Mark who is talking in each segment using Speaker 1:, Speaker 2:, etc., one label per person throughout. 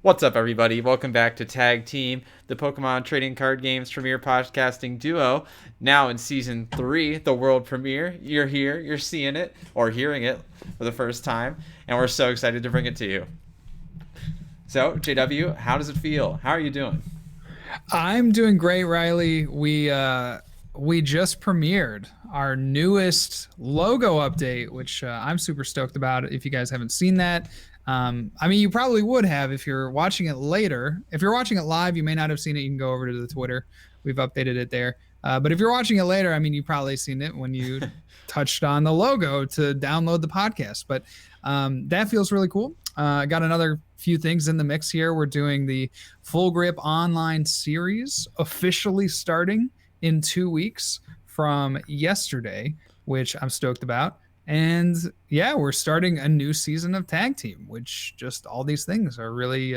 Speaker 1: What's up, everybody? Welcome back to Tag Team, the Pokemon Trading Card Games premier podcasting duo. Now in Season 3, the world premiere. You're here, you're seeing it, or hearing it for the first time, and we're so excited to bring it to you. So, JW, how does it feel? How are you doing?
Speaker 2: I'm doing great, Riley. We just premiered our newest logo update, which I'm super stoked about. If you guys haven't seen that, I mean, you probably would have if you're watching it later. If you're watching it live, you may not have seen it. You can go over to the Twitter. We've updated it there. But if you're watching it later, I mean, you've probably seen it when you touched on the logo to download the podcast. But that feels really cool. Got another few things in the mix here. We're doing the Full Grip Online series officially starting in 2 weeks from yesterday, which I'm stoked about. And yeah, we're starting a new season of Tag Team, which just all these things are really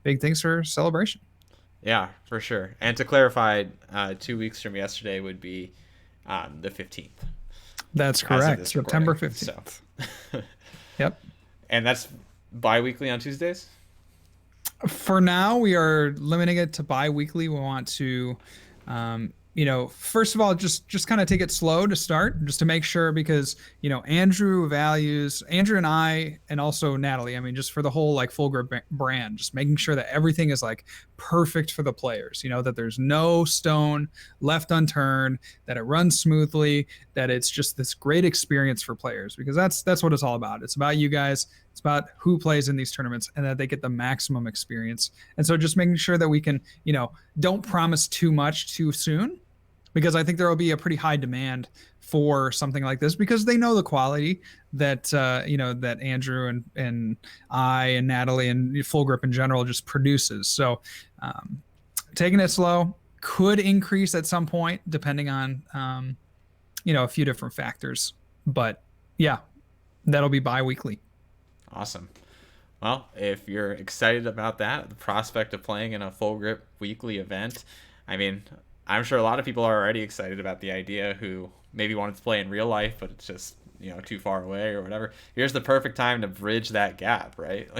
Speaker 2: big things for celebration.
Speaker 1: Yeah, for sure. And to clarify, 2 weeks from yesterday would be the 15th.
Speaker 2: That's correct. September 15th.
Speaker 1: So.
Speaker 2: Yep.
Speaker 1: And that's bi-weekly on Tuesdays?
Speaker 2: For now, we are limiting it to bi-weekly. We want to first of all, just kind of take it slow to start, just to make sure, because Andrew and I, and also Natalie, I mean, just for the whole like Full Grip brand, just making sure that everything is like perfect for the players, that there's no stone left unturned, that it runs smoothly, that it's just this great experience for players, because that's what it's all about. It's about you guys. It's about who plays in these tournaments and that they get the maximum experience. And so just making sure that we can, don't promise too much too soon, because I think there will be a pretty high demand for something like this, because they know the quality that, that Andrew and I and Natalie and Full Grip in general just produces. So taking it slow could increase at some point, depending on, a few different factors. But yeah, that'll be bi-weekly.
Speaker 1: Awesome. Well, if you're excited about that, the prospect of playing in a Full Grip weekly event, I mean, I'm sure a lot of people are already excited about the idea who maybe wanted to play in real life, but it's just, too far away or whatever. Here's the perfect time to bridge that gap, right?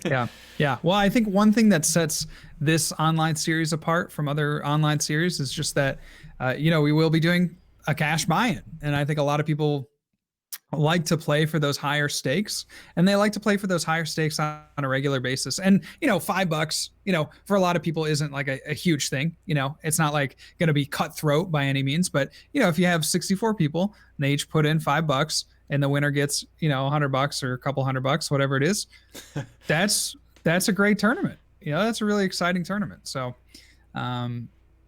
Speaker 2: Yeah. Yeah. Well, I think one thing that sets this online series apart from other online series is just that, we will be doing a cash buy-in. And I think a lot of people like to play for those higher stakes, and they like to play for those higher stakes on a regular basis. And $5, for a lot of people isn't like a huge thing. It's not like going to be cutthroat by any means, but if you have 64 people and they each put in $5 and the winner gets $100 or a couple $100, whatever it is, that's a great tournament. That's a really exciting tournament. So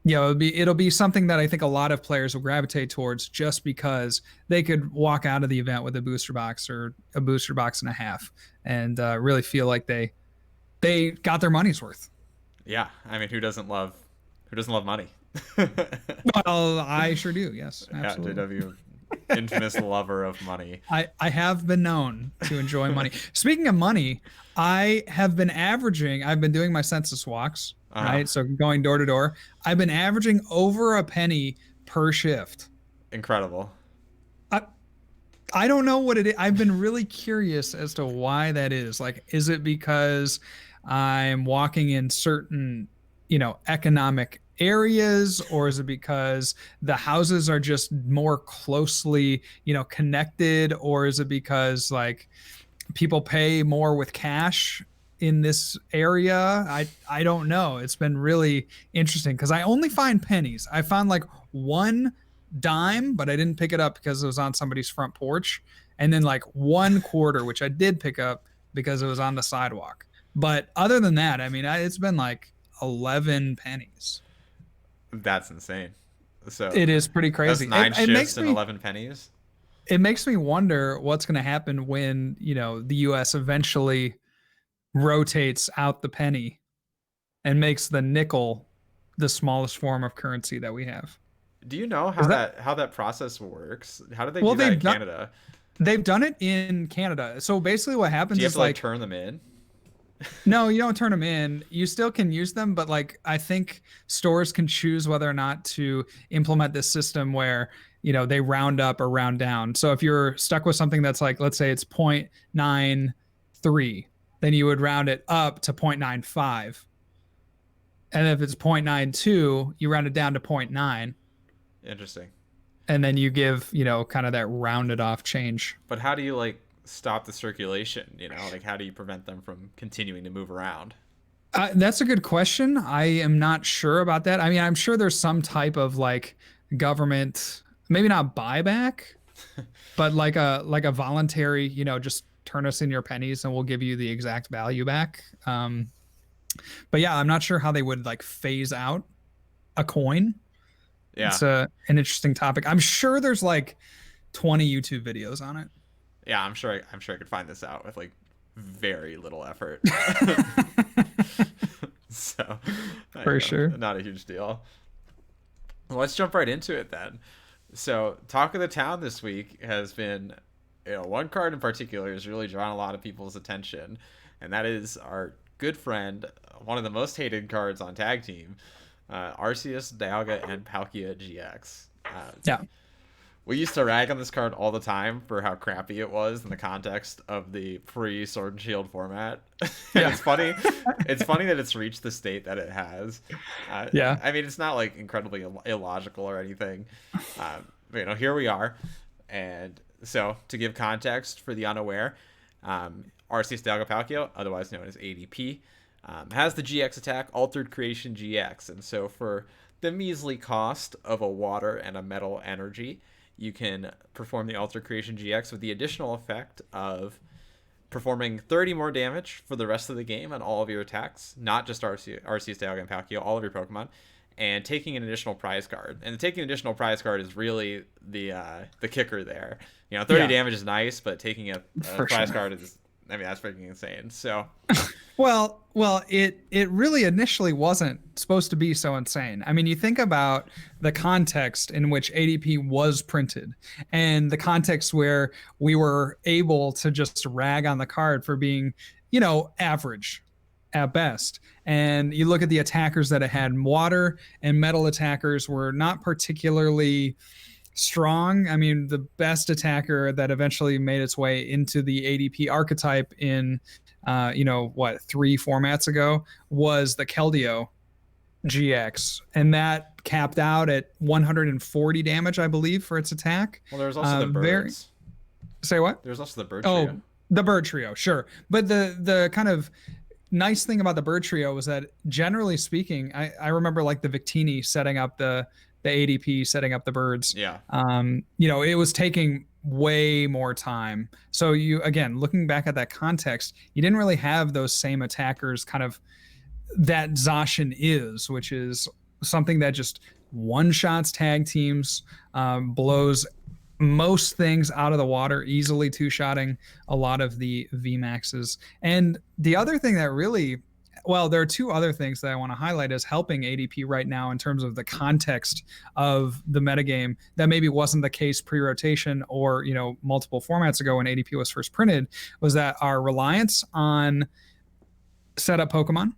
Speaker 2: it'll be something that I think a lot of players will gravitate towards, just because they could walk out of the event with a booster box or a booster box and a half, and really feel like they got their money's worth.
Speaker 1: Yeah, I mean, who doesn't love money?
Speaker 2: Well, I sure do. Yes, absolutely.
Speaker 1: Yeah, JW, infamous lover of money.
Speaker 2: I have been known to enjoy money. Speaking of money, I've been doing my census walks. Right. So going door to door, I've been averaging over a penny per shift.
Speaker 1: Incredible.
Speaker 2: I don't know what it is. I've been really curious as to why that is. Like, is it because I'm walking in certain, economic areas, or is it because the houses are just more closely, connected, or is it because like people pay more with cash in this area? I don't know. It's been really interesting, because I only find pennies. I found like one dime, but I didn't pick it up because it was on somebody's front porch, and then like 1 quarter, which I did pick up because it was on the sidewalk. But other than that, I mean, it's been like 11 pennies.
Speaker 1: That's insane. So
Speaker 2: it is pretty crazy.
Speaker 1: That's 9 shifts and 11 pennies.
Speaker 2: It makes me wonder what's going to happen when the U.S. eventually rotates out the penny and makes the nickel the smallest form of currency that we have.
Speaker 1: Do you know how that process works? How do they do that in Canada?
Speaker 2: They've done it in Canada. So basically what happens is,
Speaker 1: do you have to turn them in?
Speaker 2: No, you don't turn them in. You still can use them, but like I think stores can choose whether or not to implement this system where they round up or round down. So if you're stuck with something that's like, let's say it's 0.93, then you would round it up to 0.95. And if it's 0.92, you round it down to 0.9.
Speaker 1: Interesting.
Speaker 2: And then you give, kind of that rounded off change.
Speaker 1: But how do you like stop the circulation? Like how do you prevent them from continuing to move around?
Speaker 2: That's a good question. I am not sure about that. I mean, I'm sure there's some type of like government, maybe not buyback, but like a voluntary, just turn us in your pennies and we'll give you the exact value back. But yeah, I'm not sure how they would like phase out a coin.
Speaker 1: Yeah.
Speaker 2: It's an interesting topic. I'm sure there's like 20 YouTube videos on it.
Speaker 1: Yeah, I'm sure I could find this out with like very little effort. So,
Speaker 2: for sure,
Speaker 1: not a huge deal. Well, let's jump right into it then. So, talk of the town this week has been, one card in particular has really drawn a lot of people's attention, and that is our good friend, one of the most hated cards on Tag Team, Arceus, Dialga, and Palkia GX.
Speaker 2: Yeah.
Speaker 1: We used to rag on this card all the time for how crappy it was in the context of the pre-Sword and Shield format.
Speaker 2: Yeah.
Speaker 1: It's funny. It's funny that it's reached the state that it has.
Speaker 2: Yeah.
Speaker 1: I mean, it's not like incredibly illogical or anything. Here we are. And so, to give context for the unaware, Arceus Dialga Palkia, otherwise known as ADP, has the GX attack Altered Creation GX. And so, for the measly cost of a water and a metal energy, you can perform the Altered Creation GX with the additional effect of performing 30 more damage for the rest of the game on all of your attacks, not just Arceus, Dialga, and Palkia, all of your Pokemon, and taking an additional prize card. And taking an additional prize card is really the kicker there. 30 damage is nice, but taking a prize card is, that's freaking insane. So,
Speaker 2: well, it really initially wasn't supposed to be so insane. I mean, you think about the context in which ADP was printed and the context where we were able to just rag on the card for being, average at best. And you look at the attackers that it had, water and metal attackers were not particularly strong. I mean, the best attacker that eventually made its way into the ADP archetype in 3 formats ago was the Keldeo GX, and that capped out at 140 damage, I believe, for its attack.
Speaker 1: Well, there's also the birds.
Speaker 2: Say what?
Speaker 1: There's also the bird trio.
Speaker 2: Oh, the bird trio, sure. But the kind of nice thing about the bird trio was that, generally speaking, I remember like the Victini setting up the ADP, setting up the birds.
Speaker 1: Yeah.
Speaker 2: It was taking way more time. So again, looking back at that context, you didn't really have those same attackers kind of that Zacian is, which is something that just one-shots tag teams, blows most things out of the water, easily two-shotting a lot of the VMAXs. And the other thing that really, there are 2 other things that I want to highlight as helping ADP right now in terms of the context of the metagame that maybe wasn't the case pre-rotation or, multiple formats ago when ADP was first printed, was that our reliance on setup Pokemon.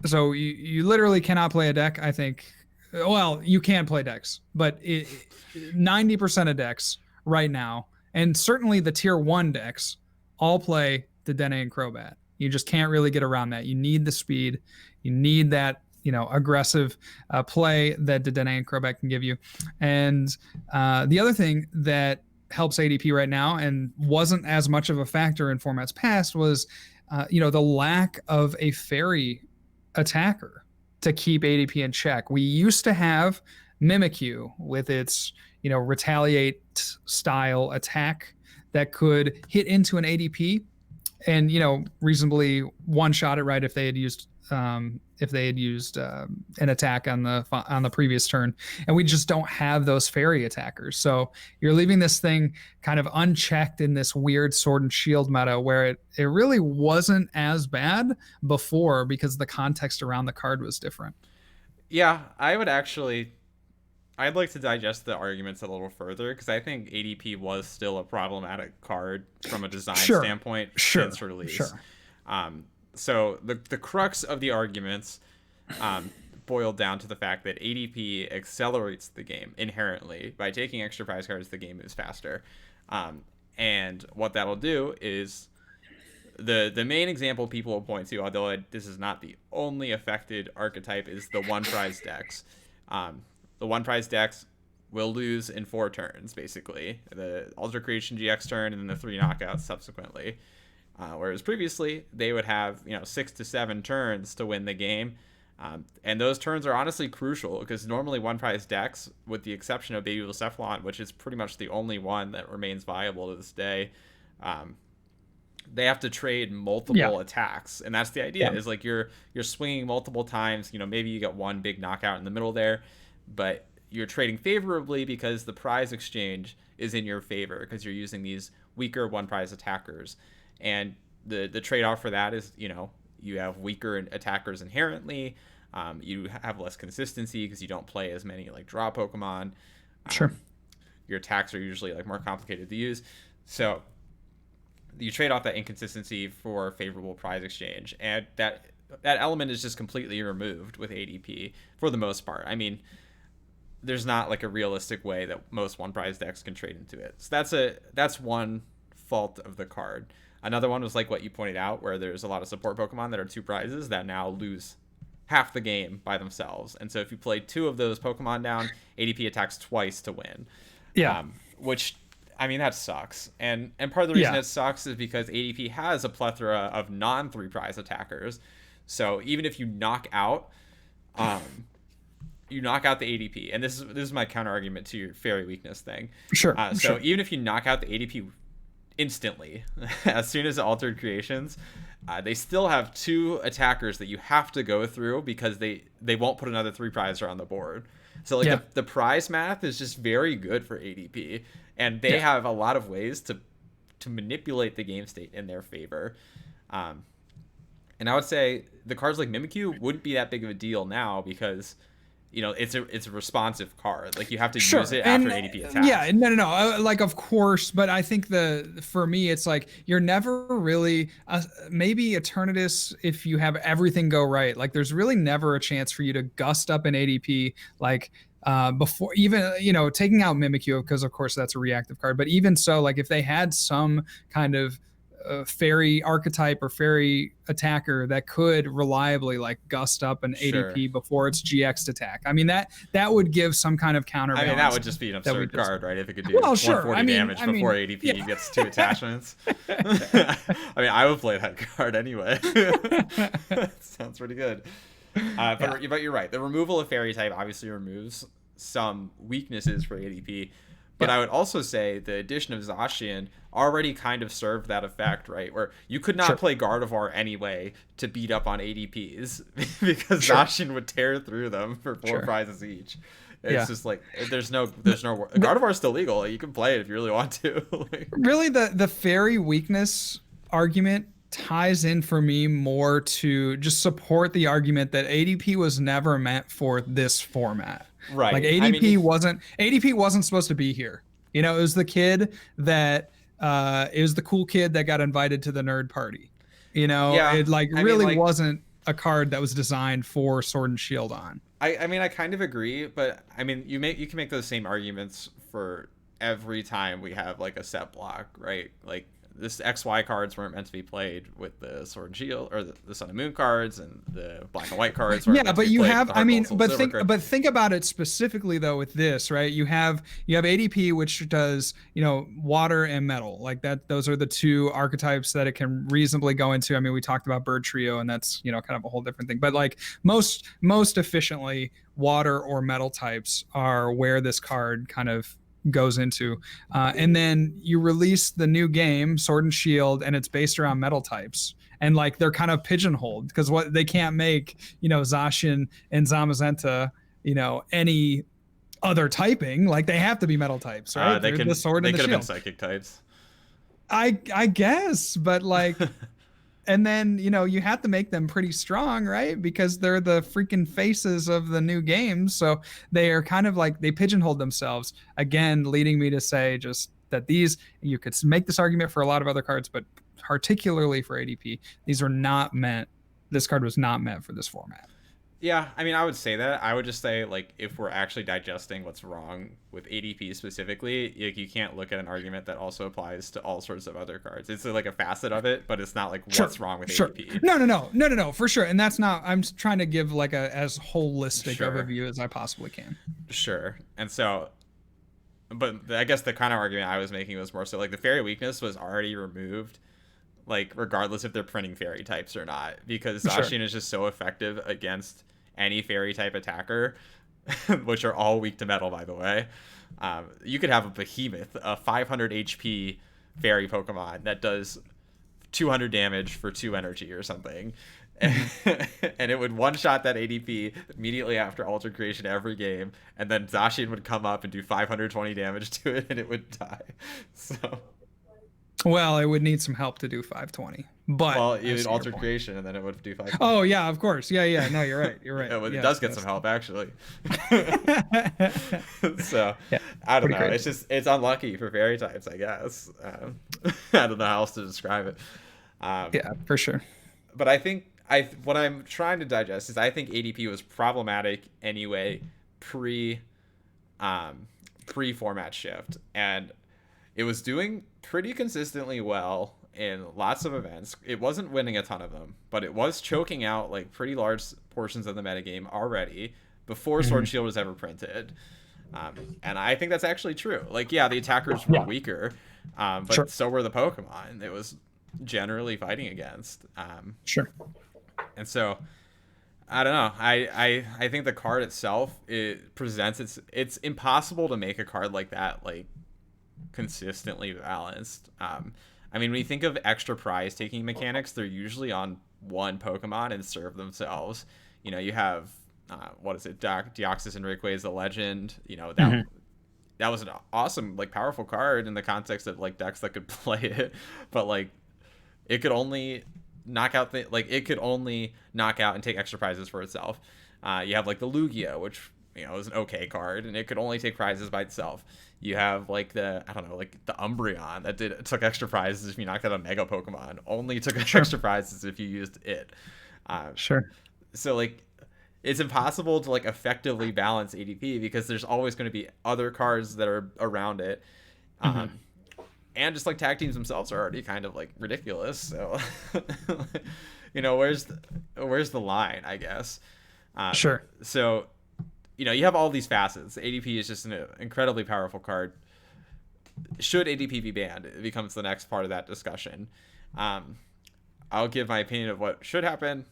Speaker 2: So you literally cannot play a deck, I think. Well, you can play decks, but 90% of decks right now, and certainly the tier 1 decks, all play the Dene and Crobat. You just can't really get around that. You need the speed. You need that, aggressive play that the Dene and Crobat can give you. And the other thing that helps ADP right now and wasn't as much of a factor in formats past was, the lack of a fairy attacker to keep ADP in check. We used to have Mimikyu with its, retaliate style attack that could hit into an ADP and reasonably one-shot it right if they had used an attack on the previous turn. And we just don't have those fairy attackers, so you're leaving this thing kind of unchecked in this weird Sword and Shield meta where it really wasn't as bad before because the context around the card was different.
Speaker 1: Yeah, I'd like to digest the arguments a little further because I think ADP was still a problematic card from a design standpoint since release.
Speaker 2: Sure.
Speaker 1: So the crux of the arguments boiled down to the fact that ADP accelerates the game inherently. By taking extra prize cards, the game moves faster. And what that'll do is The main example people will point to, although this is not the only affected archetype, is the one prize decks. The one prize decks will lose in 4 turns, basically. The Ultra Creation GX turn and then the 3 knockouts subsequently. Whereas previously, they would have 6 to 7 turns to win the game. And those turns are honestly crucial because normally one prize decks, with the exception of Baby Cephalon, which is pretty much the only one that remains viable to this day, they have to trade multiple attacks, and that's the idea. Is like you're swinging multiple times. Maybe you get one big knockout in the middle there, but you're trading favorably because the prize exchange is in your favor because you're using these weaker one prize attackers, and the trade-off for that is you have weaker attackers inherently. You have less consistency because you don't play as many like draw Pokemon.
Speaker 2: Sure.
Speaker 1: Your attacks are usually like more complicated to use, so you trade off that inconsistency for favorable prize exchange, and that element is just completely removed with ADP for the most part. I mean, there's not like a realistic way that most one prize decks can trade into it. So that's one fault of the card. Another one was like what you pointed out, where there's a lot of support Pokemon that are 2 prizes that now lose half the game by themselves. And so if you play 2 of those Pokemon down, ADP attacks twice to win.
Speaker 2: Yeah.
Speaker 1: Which, I mean, that sucks. And part of the reason it sucks is because ADP has a plethora of non-3 prize attackers. So even if you knock out the ADP, and this is my counter argument to your fairy weakness thing.
Speaker 2: Sure.
Speaker 1: So even if you knock out the ADP instantly, as soon as altered creations, they still have 2 attackers that you have to go through because they won't put another 3 prizer on the board. So like the prize math is just very good for ADP, and they have a lot of ways to manipulate the game state in their favor. And I would say the cards like Mimikyu wouldn't be that big of a deal now because it's a responsive card. Like you have to use it after an ADP attack.
Speaker 2: Yeah, no. Like of course, but I think for me it's like you're never really maybe Eternatus if you have everything go right. Like there's really never a chance for you to gust up an ADP like before even taking out Mimikyu because of course that's a reactive card. But even so, like if they had some kind of fairy archetype or fairy attacker that could reliably like gust up an ADP before its GX attack. I mean that would give some kind of counterbalance.
Speaker 1: I mean that would just be an absurd card, right? If it could do 140 damage before ADP gets 2 attachments. I mean I would play that card anyway. Sounds pretty good. But you're right. The removal of fairy type obviously removes some weaknesses for ADP. But I would also say the addition of Zacian already kind of served that effect, right? Where you could not play Gardevoir anyway to beat up on ADPs because Zacian would tear through them for 4 prizes each. It's just like there's no Gardevoir is still legal. Like, you can play it if you really want to.
Speaker 2: Really, the fairy weakness argument ties in for me more to just support the argument that ADP was never meant for this format.
Speaker 1: Right.
Speaker 2: Like ADP wasn't supposed to be here. It was the kid that it was the cool kid that got invited to the nerd party. It wasn't a card that was designed for Sword and Shield on.
Speaker 1: I kind of agree, but I mean you can make those same arguments for every time we have like a set block, right? Like this XY cards weren't meant to be played with the Sword and Shield or the Sun and Moon cards, and the Black and White cards.
Speaker 2: But you have, think about it specifically though with this, right? You have ADP, which does water and metal, like that. Those are the 2 archetypes that it can reasonably go into. I mean, we talked about Bird Trio, and that's kind of a whole different thing. But like most efficiently, water or metal types are where this card kind of goes into, and then you release the new game Sword and Shield, and it's based around metal types, and like they're kind of pigeonholed because what they can't make Zacian and Zamazenta any other typing, like they have to be metal types, right?
Speaker 1: They could have been psychic types,
Speaker 2: I guess, but like and then you have to make them pretty strong, right? Because they're the freaking faces of the new game, so they are kind of like they pigeonholed themselves again, leading me to say just that you could make this argument for a lot of other cards, but particularly for ADP, this card was not meant for this format.
Speaker 1: Yeah, I mean, I would say that. I would just say, like, if we're actually digesting what's wrong with ADP specifically, you can't look at an argument that also applies to all sorts of other cards. It's like a facet of it, but it's not like
Speaker 2: Sure.
Speaker 1: what's wrong with
Speaker 2: Sure.
Speaker 1: ADP.
Speaker 2: No, for sure. And that's not, I'm trying to give like a as holistic
Speaker 1: Sure.
Speaker 2: overview as I possibly can.
Speaker 1: Sure. And so, but I guess the kind of argument I was making was more so like the fairy weakness was already removed, like regardless if they're printing fairy types or not, because Zacian is just so effective against any fairy type attacker, which are all weak to metal, by the way. You could have a behemoth, a 500 HP fairy Pokemon that does 200 damage for 2 energy or something. And it would one-shot that ADP immediately after Alter Creation every game, and then Zacian would come up and do 520 damage to it, and it would die. So,
Speaker 2: well, it would need some help to do 520, but
Speaker 1: well, you would Alter Creation, and then it would do 520.
Speaker 2: Oh yeah, of course, yeah. No, you're right. You're right.
Speaker 1: Yeah, well,
Speaker 2: yes,
Speaker 1: it does get some help actually. So
Speaker 2: yeah,
Speaker 1: I don't know.
Speaker 2: crazy.
Speaker 1: It's unlucky for fairy types, I guess. I don't know how else to describe it.
Speaker 2: Yeah, for sure.
Speaker 1: But I think what I'm trying to digest is I think ADP was problematic anyway pre-format shift, and it was doing pretty consistently well in lots of events. It wasn't winning a ton of them, but it was choking out like pretty large portions of the metagame already before Sword Shield was ever printed. And I think that's actually true. Like, yeah, the attackers were weaker, but so were the Pokemon it was generally fighting against.
Speaker 2: Sure.
Speaker 1: And so I don't know. I think the card itself, it presents it's impossible to make a card like that like consistently balanced. I mean, when you think of extra prize taking mechanics, they're usually on one Pokemon and serve themselves. You know, you have what is it? Deoxys and Rayquaza the Legend. You know, that was an awesome, like, powerful card in the context of like decks that could play it, but like it could only knock out it could only knock out and take extra prizes for itself. You have like the Lugia, which, you know, is an okay card, and it could only take prizes by itself. You have like the Umbreon that took extra prizes if you knocked out a Mega Pokemon. Only took extra prizes if you used it.
Speaker 2: Sure.
Speaker 1: So like, it's impossible to like effectively balance ADP because there's always going to be other cards that are around it. And just like tag teams themselves are already kind of like ridiculous. So, you know, where's the line, I guess?
Speaker 2: Sure.
Speaker 1: So, you know, you have all these facets. ADP is just an incredibly powerful card. Should ADP be banned? It becomes the next part of that discussion. I'll give my opinion of what should happen,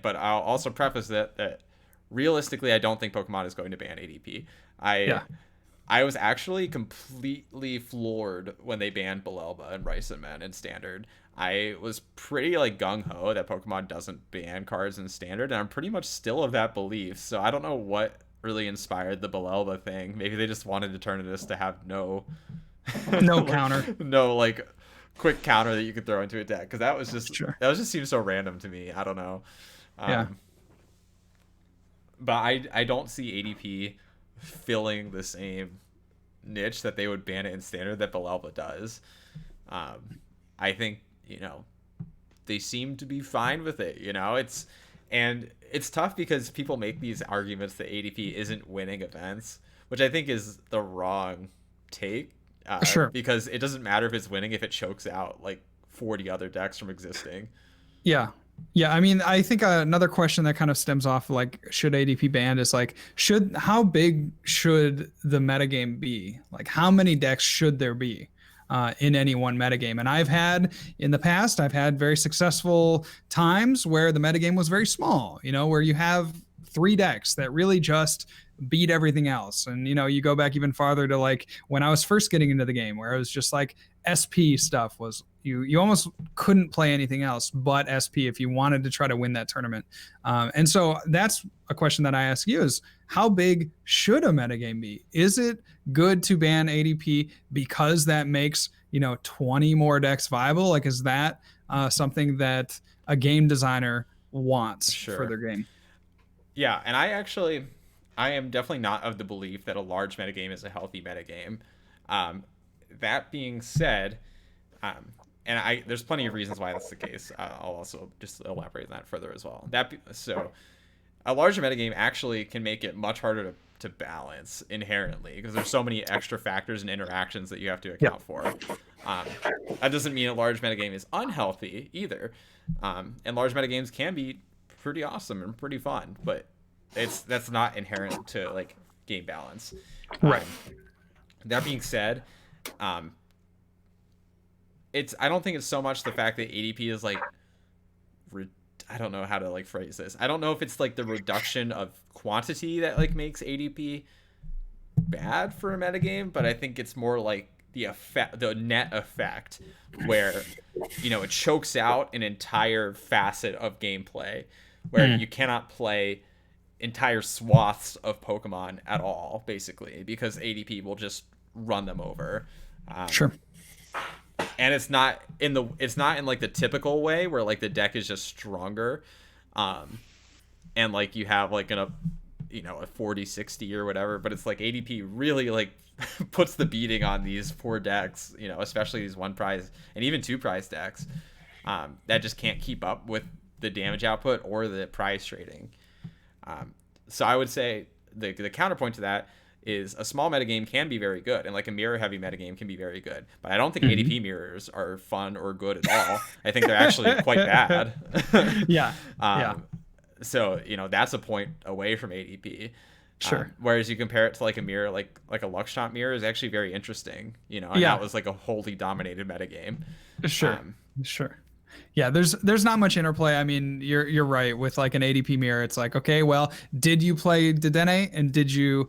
Speaker 1: but I'll also preface that realistically, I don't think Pokemon is going to ban ADP. I was actually completely floored when they banned Belelba and Raisaman in Standard. I was pretty like gung-ho that Pokemon doesn't ban cards in Standard, and I'm pretty much still of that belief. So I don't know what really inspired the Belelba thing. Maybe they just wanted Eternatus to have no
Speaker 2: counter.
Speaker 1: No like quick counter that you could throw into a deck, because that was just seems so random to me. I don't know. But I don't see ADP filling the same niche that they would ban it in Standard that Belelba does. I think, you know, they seem to be fine with it. You know, it's tough because people make these arguments that ADP isn't winning events, which I think is the wrong take. Because it doesn't matter if it's winning if it chokes out like 40 other decks from existing.
Speaker 2: Yeah, I mean, I think another question that kind of stems off like, should ADP banned is like, how big should the metagame be? Like, how many decks should there be in any one metagame? And in the past, I've had very successful times where the metagame was very small, you know, where you have 3 decks that really just beat everything else. And, you know, you go back even farther to like when I was first getting into the game, where it was just like SP stuff was, you almost couldn't play anything else but SP if you wanted to try to win that tournament. And so that's a question that I ask you is, how big should a metagame be? Is it good to ban ADP because that makes, you know, 20 more decks viable? Like, is that something that a game designer wants for their game?
Speaker 1: Yeah, and I am definitely not of the belief that a large metagame is a healthy metagame. That being said, and there's plenty of reasons why that's the case. I'll also just elaborate on that further as well. a larger metagame actually can make it much harder to balance inherently, because there's so many extra factors and interactions that you have to account for. That doesn't mean a large metagame is unhealthy either. And large metagames can be pretty awesome and pretty fun, but that's not inherent to like game balance.
Speaker 2: Right.
Speaker 1: That being said, I don't think it's so much the fact that ADP is like, I don't know how to like phrase this. I don't know if it's like the reduction of quantity that like makes ADP bad for a metagame, but I think it's more like the net effect, where it chokes out an entire facet of gameplay, where you cannot play entire swaths of Pokemon at all, basically, because ADP will just run them over.
Speaker 2: Sure.
Speaker 1: And it's not in like the typical way where like the deck is just stronger, and like you have like a 40-60 or whatever, but it's like ADP really like puts the beating on these poor decks, especially these 1 prize and even 2 prize decks, that just can't keep up with the damage output or the prize trading. So I would say the counterpoint to that is a small metagame can be very good, and like a mirror heavy metagame can be very good, but I don't think ADP mirrors are fun or good at all. I think they're actually quite bad.
Speaker 2: Yeah.
Speaker 1: So that's a point away from ADP.
Speaker 2: Sure.
Speaker 1: Whereas you compare it to like a mirror, like a Luxshot mirror is actually very interesting. And that was like a wholly dominated metagame.
Speaker 2: Sure. Sure. Yeah, there's not much interplay. I mean, you're right. With like an ADP mirror, it's like, okay, well, did you play Dedenne, and did you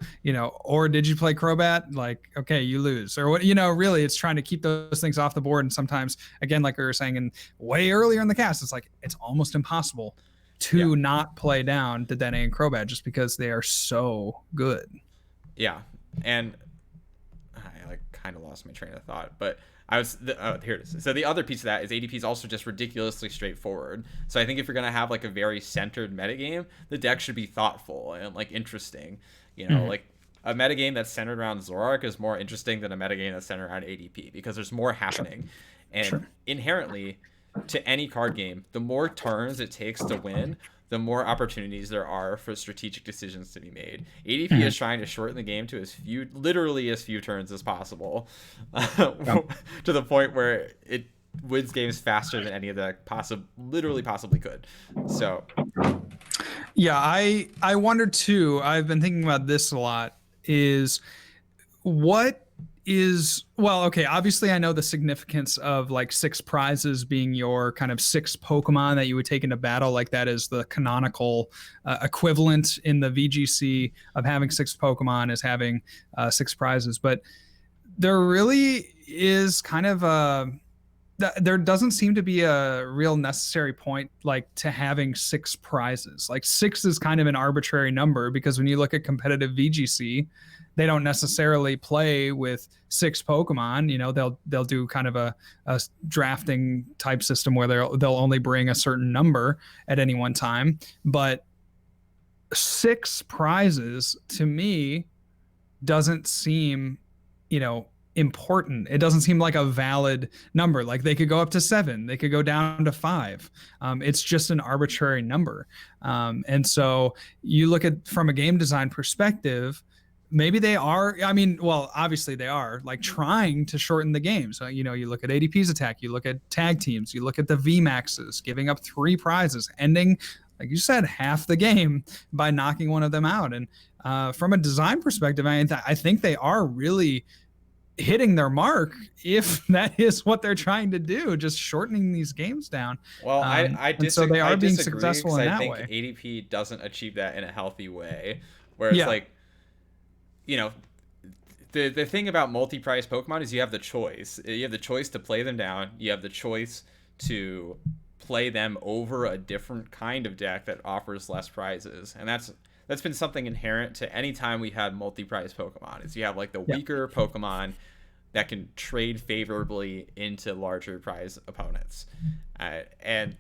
Speaker 2: or did you play Crobat? Like, okay, you lose, or what? Really, it's trying to keep those things off the board. And sometimes, again, like we were saying, and way earlier in the cast, it's like it's almost impossible to not play down Dedenne and Crobat just because they are so good.
Speaker 1: Yeah, and I like kind of lost my train of thought, but here it is. So the other piece of that is ADP is also just ridiculously straightforward. So I think if you're gonna have like a very centered metagame, the deck should be thoughtful and like interesting. Like a metagame that's centered around Zoroark is more interesting than a metagame that's centered around ADP, because there's more happening. And inherently, to any card game, the more turns it takes to win, the more opportunities there are for strategic decisions to be made. ADP is trying to shorten the game to literally as few turns as possible, to the point where it wins games faster than any of the literally possibly could. So,
Speaker 2: yeah, I wonder too. I've been thinking about this a lot. Okay, obviously I know the significance of like 6 prizes being your kind of 6 Pokemon that you would take into battle. Like that is the canonical equivalent in the VGC of having 6 Pokemon is having 6 prizes. But there really is kind of there doesn't seem to be a real necessary point like to having 6 prizes. Like 6 is kind of an arbitrary number, because when you look at competitive VGC, they don't necessarily play with 6 Pokemon. They'll do kind of a drafting type system where they'll only bring a certain number at any one time. But 6 prizes to me doesn't seem, important. It doesn't seem like a valid number. Like they could go up to 7, they could go down to 5. It's just an arbitrary number. And so you look at from a game design perspective, maybe they are, obviously they are like trying to shorten the game. So, you look at ADP's attack, you look at tag teams, you look at the VMAXs, giving up 3 prizes, ending, like you said, half the game by knocking one of them out. And from a design perspective, I think they are really hitting their mark if that is what they're trying to do, just shortening these games down.
Speaker 1: Well, I disagree.
Speaker 2: So they are being successful in that way.
Speaker 1: I think ADP doesn't achieve that in a healthy way, where it's like, the thing about multi-prize Pokemon is you have the choice. You have the choice to play them down. You have the choice to play them over a different kind of deck that offers less prizes. And that's been something inherent to any time we had multi-prize Pokemon, is you have like the weaker Pokemon that can trade favorably into larger prize opponents. And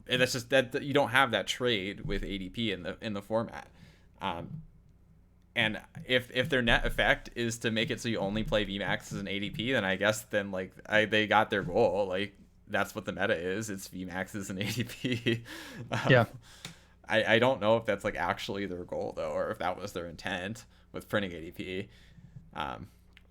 Speaker 1: that's just that you don't have that trade with ADP in the format. And if their net effect is to make it so you only play VMAX as an ADP, then I guess they got their goal. Like that's what the meta is. It's VMAX as an ADP. I don't know if that's like actually their goal though, or if that was their intent with printing ADP.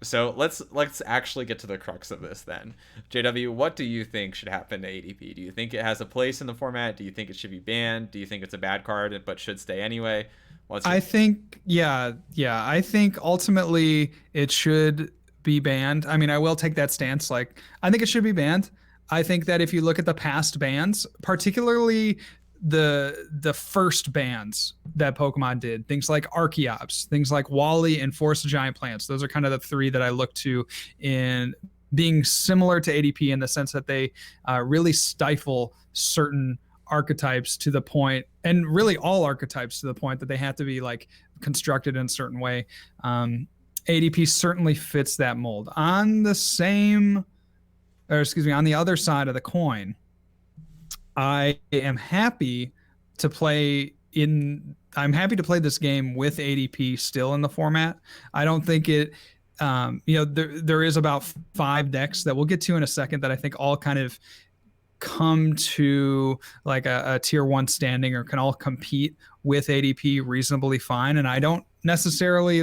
Speaker 1: So let's actually get to the crux of this then. JW, what do you think should happen to ADP? Do you think it has a place in the format? Do you think it should be banned? Do you think it's a bad card but should stay anyway?
Speaker 2: I think, yeah. I think ultimately it should be banned. I mean, I will take that stance. Like, I think it should be banned. I think that if you look at the past bans, particularly the first bans that Pokemon did, things like Archaeops, things like Wally and Forest of Giant Plants, those are kind of the three that I look to in being similar to ADP in the sense that they really stifle certain archetypes to the point, and really all archetypes to the point that they have to be like constructed in a certain way. ADP certainly fits that mold. On the other side of the coin, I am happy to play this game with ADP still in the format. I don't think it, there is about 5 decks that we'll get to in a second that I think all kind of come to like a tier 1 standing or can all compete with ADP reasonably fine. And I don't necessarily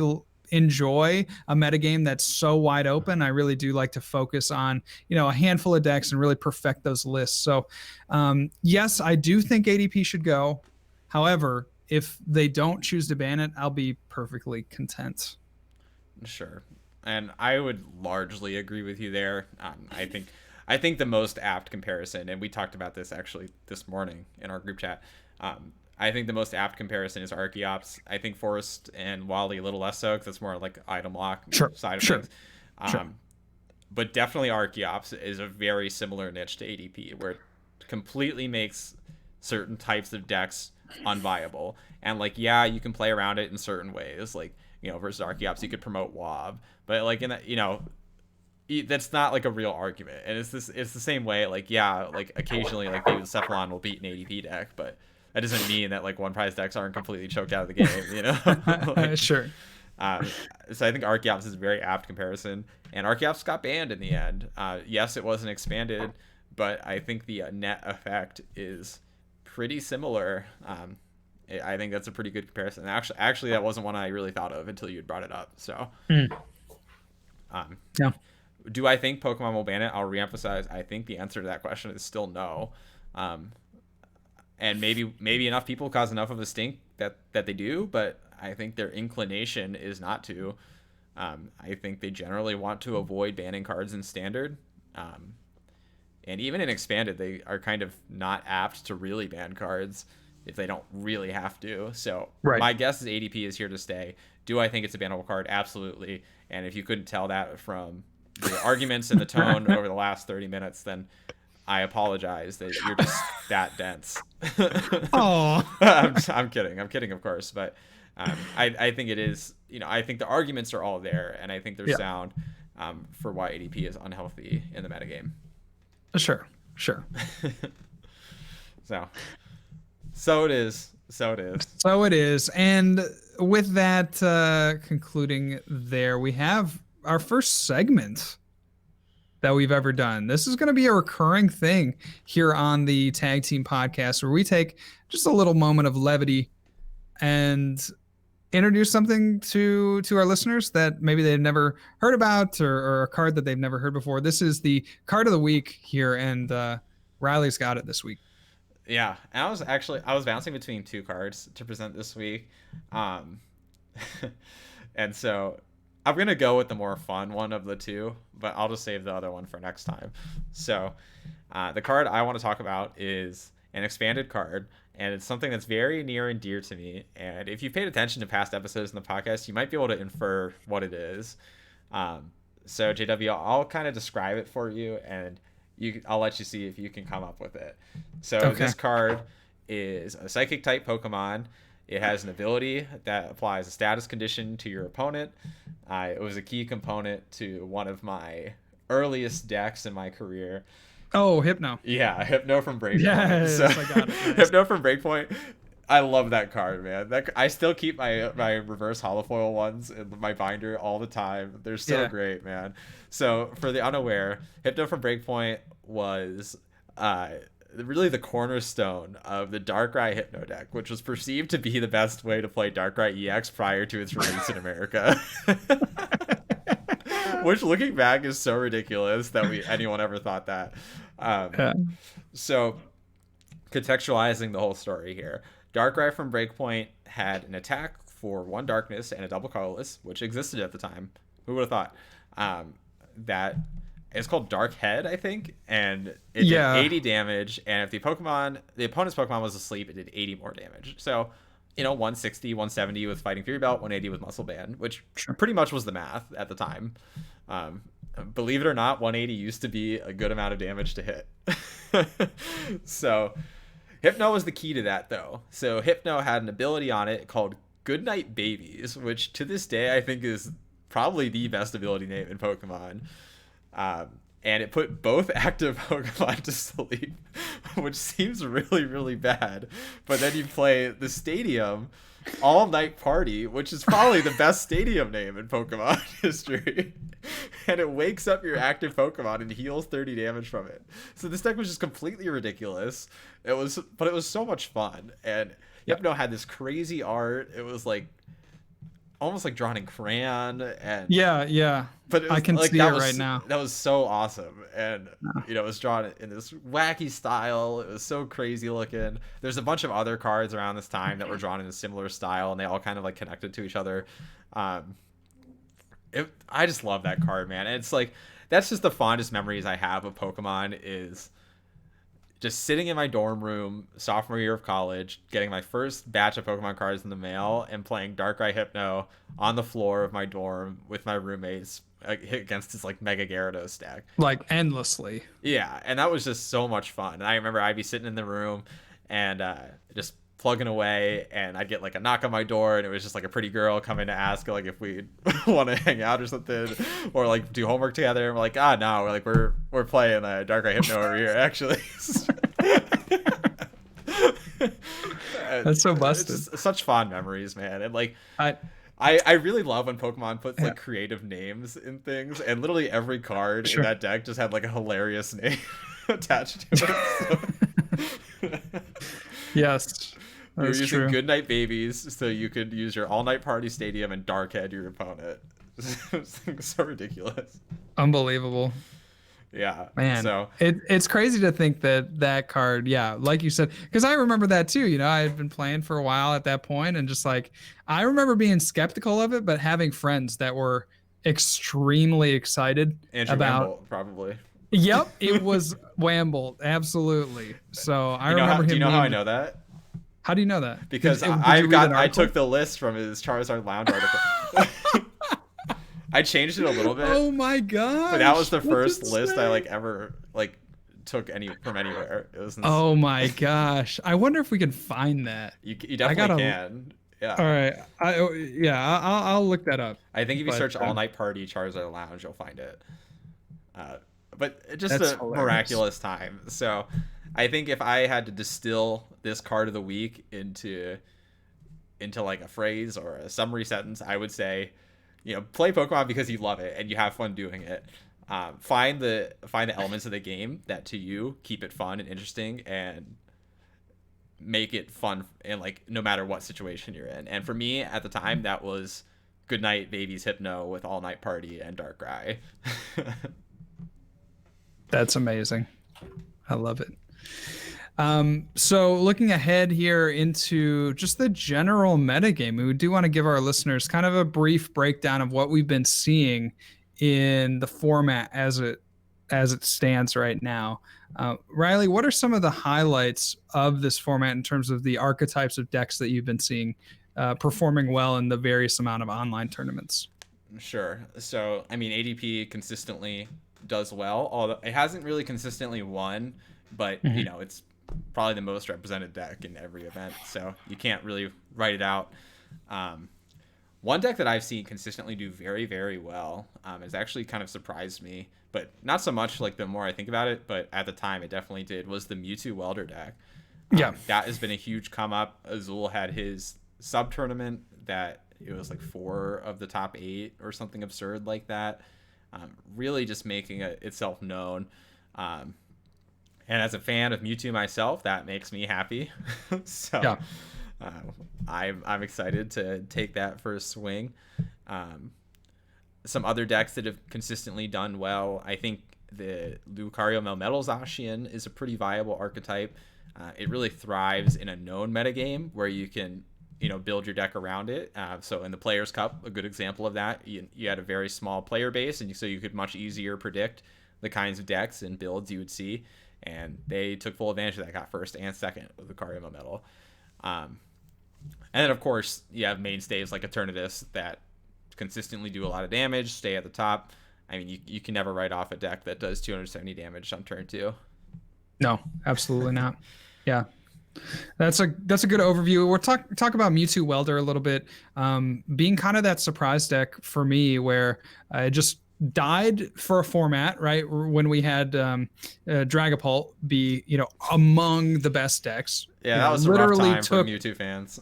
Speaker 2: enjoy a metagame that's so wide open. I really do like to focus on, a handful of decks and really perfect those lists. So yes, I do think ADP should go. However, if they don't choose to ban it, I'll be perfectly content.
Speaker 1: Sure. And I would largely agree with you there. I think the most apt comparison, and we talked about this actually this morning in our group chat, I think the most apt comparison is Archaeops. I think Forest and Wally a little less so because it's more like item lock side of things. But definitely Archaeops is a very similar niche to ADP, where it completely makes certain types of decks unviable. And like, yeah, you can play around it in certain ways. Like, versus Archaeops, you could promote Wob, but like in that, that's not like a real argument. And it's the same way. Like, yeah, like occasionally, like maybe the Cephalon will beat an ADP deck, but that doesn't mean that like one prize decks aren't completely choked out of the game, like,
Speaker 2: Sure.
Speaker 1: So I think Archaeops is a very apt comparison, and Archaeops got banned in the end. Yes, it wasn't expanded, but I think the net effect is pretty similar. I think that's a pretty good comparison. Actually, that wasn't one I really thought of until you had brought it up. So,
Speaker 2: yeah.
Speaker 1: Do I think Pokemon will ban it? I'll reemphasize. I think the answer to that question is still no. And maybe enough people cause enough of a stink that they do, but I think their inclination is not to. I think they generally want to avoid banning cards in standard. And even in expanded, they are kind of not apt to really ban cards if they don't really have to. So My guess is ADP is here to stay. Do I think it's a bannable card? Absolutely. And if you couldn't tell that from the arguments and the tone over the last 30 minutes, then I apologize that you're just that dense.
Speaker 2: Oh,
Speaker 1: I'm kidding, of course. But I think it is, I think the arguments are all there, and I think they're sound for why ADP is unhealthy in the metagame.
Speaker 2: Sure.
Speaker 1: So it is. And with that concluding there, we have our first segment that we've ever done. This is going to be a recurring thing here on the Tag Team Podcast, where we take just a little moment of levity and introduce something to our listeners that maybe they've never heard about, or a card that they've never heard before. This is the card of the week here, and Riley's got it this week. Yeah, and I was bouncing between 2 cards to present this week, and so I'm gonna go with the more fun one of the 2, but I'll just save the other one for next time. So the card I want to talk about is an expanded card, and it's something that's very near and dear to me. And if you've paid attention to past episodes in the podcast, you might be able to infer what it is. So JW, I'll kind of describe it for you, and I'll let you see if you can come up with it. So This card is a Psychic type Pokemon. It has an ability that applies a status condition to your opponent. It was a key component to one of my earliest decks in my career.
Speaker 2: Oh, Hypno.
Speaker 1: Yeah, Hypno from Breakpoint.
Speaker 2: Yes,
Speaker 1: so,
Speaker 2: I got it. Nice.
Speaker 1: Hypno from Breakpoint. I love that card, man. I still keep my reverse holofoil ones in my binder all the time. They're so great, man. So for the unaware, Hypno from Breakpoint was really the cornerstone of the Darkrai Hypno deck, which was perceived to be the best way to play Darkrai EX prior to its release in America. Which, looking back, is so ridiculous that anyone ever thought that.
Speaker 2: Yeah.
Speaker 1: So, contextualizing the whole story here, Darkrai from Breakpoint had an attack for 1 darkness and a double colorless, which existed at the time. Who would have thought? That it's called Dark Head, I think, and it did 80 damage. And if the opponent's Pokemon was asleep, it did 80 more damage. So, 160, 170 with Fighting Fury Belt, 180 with Muscle Band, which pretty much was the math at the time. Believe it or not, 180 used to be a good amount of damage to hit. So Hypno was the key to that, though. So Hypno had an ability on it called Goodnight Babies, which to this day I think is probably the best ability name in Pokemon. And it put both active Pokemon to sleep, which seems really, really bad. But then you play the Stadium All Night Party, which is probably the best stadium name in Pokemon history. And it wakes up your active Pokemon and heals 30 damage from it. So this deck was just completely ridiculous. But it was so much fun. And Hypno had this crazy art. It was like almost like drawn in crayon, and but it was,
Speaker 2: I can see it right now.
Speaker 1: That was so awesome. And it was drawn in this wacky style. It was so crazy looking. There's a bunch of other cards around this time that were drawn in a similar style, and they all kind of like connected to each other. I just love that card, man. And it's like, that's just the fondest memories I have of Pokemon, is just sitting in my dorm room sophomore year of college, getting my first batch of Pokemon cards in the mail, and playing Darkrai Hypno on the floor of my dorm with my roommates against this like Mega Gyarados deck,
Speaker 2: like endlessly.
Speaker 1: Yeah, and that was just so much fun. And I remember I'd be sitting in the room and just plugging away, and I'd get like a knock on my door, and it was just like a pretty girl coming to ask like if we want to hang out or something, or like do homework together. And we're like, no, we're playing Darkrai Hypno over here actually.
Speaker 2: That's so busted.
Speaker 1: It's such fond memories, man. And like I really love when Pokemon puts like creative names in things, and literally every card in that deck just had like a hilarious name attached to it. So.
Speaker 2: Yes.
Speaker 1: You're using Goodnight Babies, so you could use your All Night Party Stadium and Dark Head your opponent. It's so ridiculous.
Speaker 2: Unbelievable.
Speaker 1: Yeah,
Speaker 2: man.
Speaker 1: So
Speaker 2: it's crazy to think that card, like you said, because I remember that too. I had been playing for a while at that point, and just like I remember being skeptical of it, but having friends that were extremely excited about
Speaker 1: Wamble, probably.
Speaker 2: Yep, it was Wamble, absolutely. So I remember him.
Speaker 1: Do you know how I know that?
Speaker 2: How do you know that?
Speaker 1: Because I took the list from his Charizard Lounge article. I changed it a little bit.
Speaker 2: Oh my gosh.
Speaker 1: But that was the first list I ever took from anywhere. It was insane.
Speaker 2: Oh my gosh. I wonder if we can find that.
Speaker 1: You definitely can. Yeah.
Speaker 2: All right. I'll look that up.
Speaker 1: I think if you search All Night Party Charizard Lounge, you'll find it. But just a miraculous time. So I think if I had to distill this card of the week into like a phrase or a summary sentence, I would say, play Pokemon because you love it and you have fun doing it. Find the elements of the game that to you keep it fun and interesting, and make it fun, and like no matter what situation you're in. And for me at the time, that was Goodnight Babies Hypno with All Night Party and Darkrai.
Speaker 2: That's amazing. I love it. So looking ahead here into just the general metagame, we do want to give our listeners kind of a brief breakdown of what we've been seeing in the format as it stands right now. Riley, what are some of the highlights of this format in terms of the archetypes of decks that you've been seeing performing well in the various amount of online tournaments?
Speaker 1: Sure. So, I mean, ADP consistently does well, although it hasn't really consistently won, but it's probably the most represented deck in every event, so you can't really write it out. One deck that I've seen consistently do very, very well has actually kind of surprised me, but not so much like the more I think about it, but at the time it definitely did, was the Mewtwo Welder deck. That has been a huge come up. Azul had his sub tournament that it was like 4 of the top 8 or something absurd like that. Really just making itself known. And as a fan of Mewtwo myself, that makes me happy. So
Speaker 2: Yeah.
Speaker 1: uh, I'm excited to take that for a swing. Um, some other decks that have consistently done well, I think the Lucario Melmetal Zacian is a pretty viable archetype. It really thrives in a known metagame where you can, build your deck around it. So in the Players' Cup, a good example of that, you had a very small player base, and so you could much easier predict the kinds of decks and builds you would see. And they took full advantage of that, got first and second with Lucario Melmetal. And then, of course, you have mainstays like Eternatus that consistently do a lot of damage, stay at the top. I mean, you can never write off a deck that does 270 damage on turn 2.
Speaker 2: No, absolutely not. Yeah. That's a good overview. We'll talk about Mewtwo Welder a little bit. Being kind of that surprise deck for me, where I just died for a format, right? When we had Dragapult be, among the best decks.
Speaker 1: Yeah, that was a rough time for Mewtwo fans.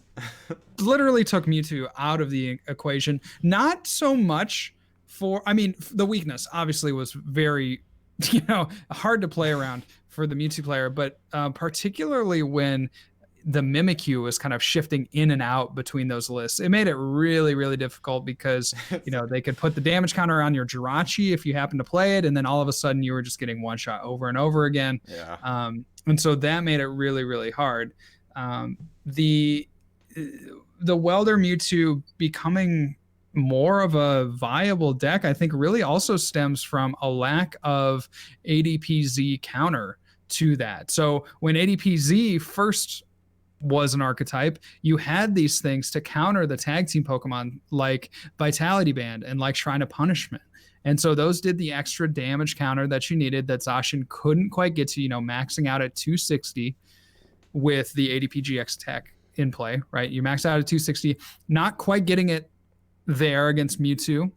Speaker 2: Literally took Mewtwo out of the equation. Not so much the weakness obviously was very, hard to play around for the Mewtwo player, but particularly when the Mimikyu was kind of shifting in and out between those lists, it made it really, really difficult because, they could put the damage counter on your Jirachi if you happen to play it, and then all of a sudden you were just getting one shot over and over again.
Speaker 1: Yeah.
Speaker 2: And so that made it really, really hard. The Welder Mewtwo becoming more of a viable deck, I think, really also stems from a lack of ADPZ counter to that. So when ADPZ first was an archetype, you had these things to counter the tag team Pokemon like Vitality Band and like Shrine of Punishment. And so those did the extra damage counter that you needed that Zacian couldn't quite get to, maxing out at 260 with the ADPGX tech in play, right? You max out at 260, not quite getting it there against Mewtwo.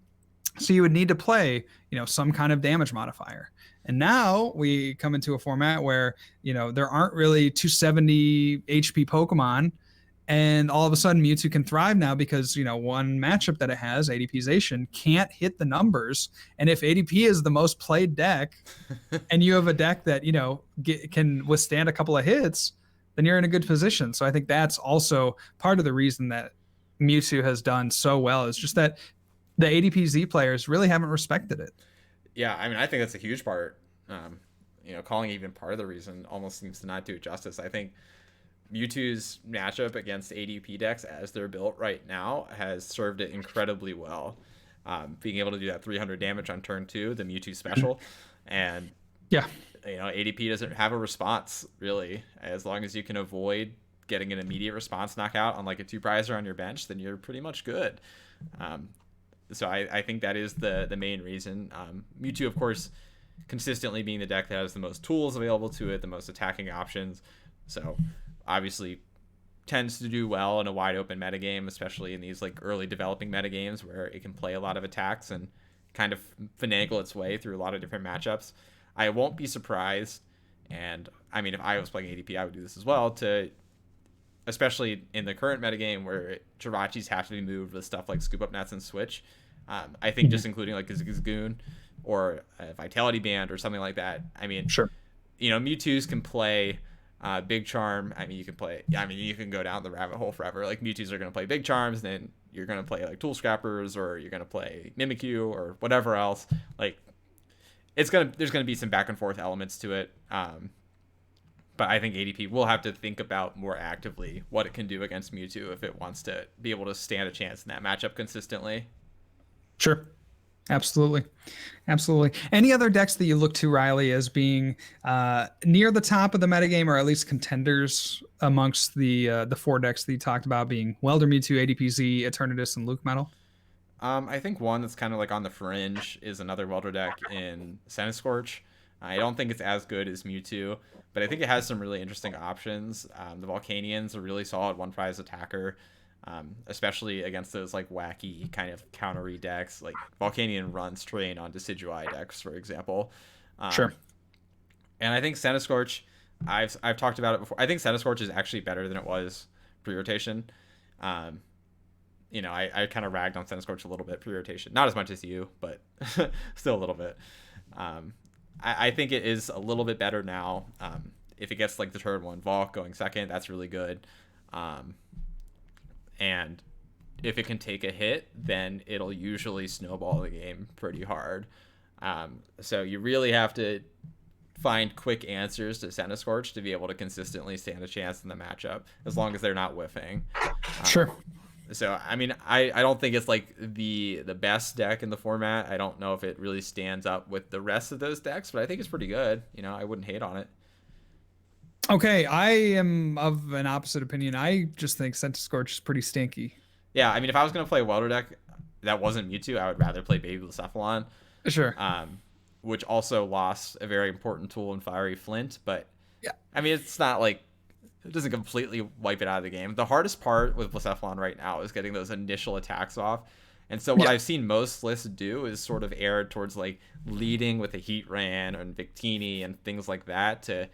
Speaker 2: So you would need to play, some kind of damage modifier. And now we come into a format where, there aren't really 270 HP Pokemon. And all of a sudden Mewtwo can thrive now because, one matchup that it has, ADPization, can't hit the numbers. And if ADP is the most played deck and you have a deck that, can withstand a couple of hits, then you're in a good position. So I think that's also part of the reason that Mewtwo has done so well, is just that the ADPZ players really haven't respected it.
Speaker 1: Yeah, I mean, I think that's a huge part. Calling even part of the reason almost seems to not do it justice. I think Mewtwo's matchup against ADP decks as they're built right now has served it incredibly well. Being able to do that 300 damage on turn 2, the Mewtwo special, and
Speaker 2: yeah,
Speaker 1: ADP doesn't have a response really. As long as you can avoid getting an immediate response knockout on like a 2-prizer on your bench, then you're pretty much good. So I think that is the main reason. Mewtwo, of course, consistently being the deck that has the most tools available to it, the most attacking options. So obviously tends to do well in a wide open metagame, especially in these like early developing metagames where it can play a lot of attacks and kind of finagle its way through a lot of different matchups. I won't be surprised, and I mean, if I was playing ADP, I would do this as well, especially in the current metagame where Jirachis have to be moved with stuff like Scoop Up Nets and Switch. I think just including like a Zigzagoon or a Vitality Band or something like that. I mean,
Speaker 2: sure.
Speaker 1: Mewtwo's can play Big Charm. I mean, you can go down the rabbit hole forever. Like Mewtwo's are going to play Big Charms, then you're going to play like Tool Scrappers, or you're going to play Mimikyu or whatever else. Like there's going to be some back and forth elements to it. But I think ADP will have to think about more actively what it can do against Mewtwo if it wants to be able to stand a chance in that matchup consistently.
Speaker 2: Sure. Absolutely. Any other decks that you look to, Riley, as being near the top of the metagame, or at least contenders amongst the 4 decks that you talked about, being Welder, Mewtwo, ADPZ, Eternatus, and Luke Metal?
Speaker 1: I think one that's kind of like on the fringe is another Welder deck in Centiskorch. I don't think it's as good as Mewtwo, but I think it has some really interesting options. The Volcanian's a really solid 1-prize attacker, especially against those like wacky kind of countery decks. Like Volcanion runs train on Decidueye decks, for example.
Speaker 2: Sure.
Speaker 1: And I think Centiskorch, I've talked about it before. I think Centiskorch is actually better than it was pre-rotation. I kind of ragged on Centiskorch a little bit pre-rotation. Not as much as you, but still a little bit. I think it is a little bit better now. If it gets like the turn 1 Valk going second, that's really good. And if it can take a hit, then it'll usually snowball the game pretty hard. So you really have to find quick answers to Centiskorch to be able to consistently stand a chance in the matchup, as long as they're not whiffing.
Speaker 2: Sure.
Speaker 1: So, I mean, I don't think it's like the best deck in the format. I don't know if it really stands up with the rest of those decks, but I think it's pretty good. You know, I wouldn't hate on it.
Speaker 2: Okay, I am of an opposite opinion. I just think Centiskorch is pretty stinky.
Speaker 1: Yeah, I mean, if I was going to play a Welder deck that wasn't Mewtwo, I would rather play Baby Cephalon.
Speaker 2: Sure.
Speaker 1: Which also lost a very important tool in Fiery Flint, but
Speaker 2: yeah,
Speaker 1: I mean, it's not like it doesn't completely wipe it out of the game. The hardest part with Cephalon right now is getting those initial attacks off. And so what I've seen most lists do is sort of err towards like leading with a Heat Ran and Victini and things like that to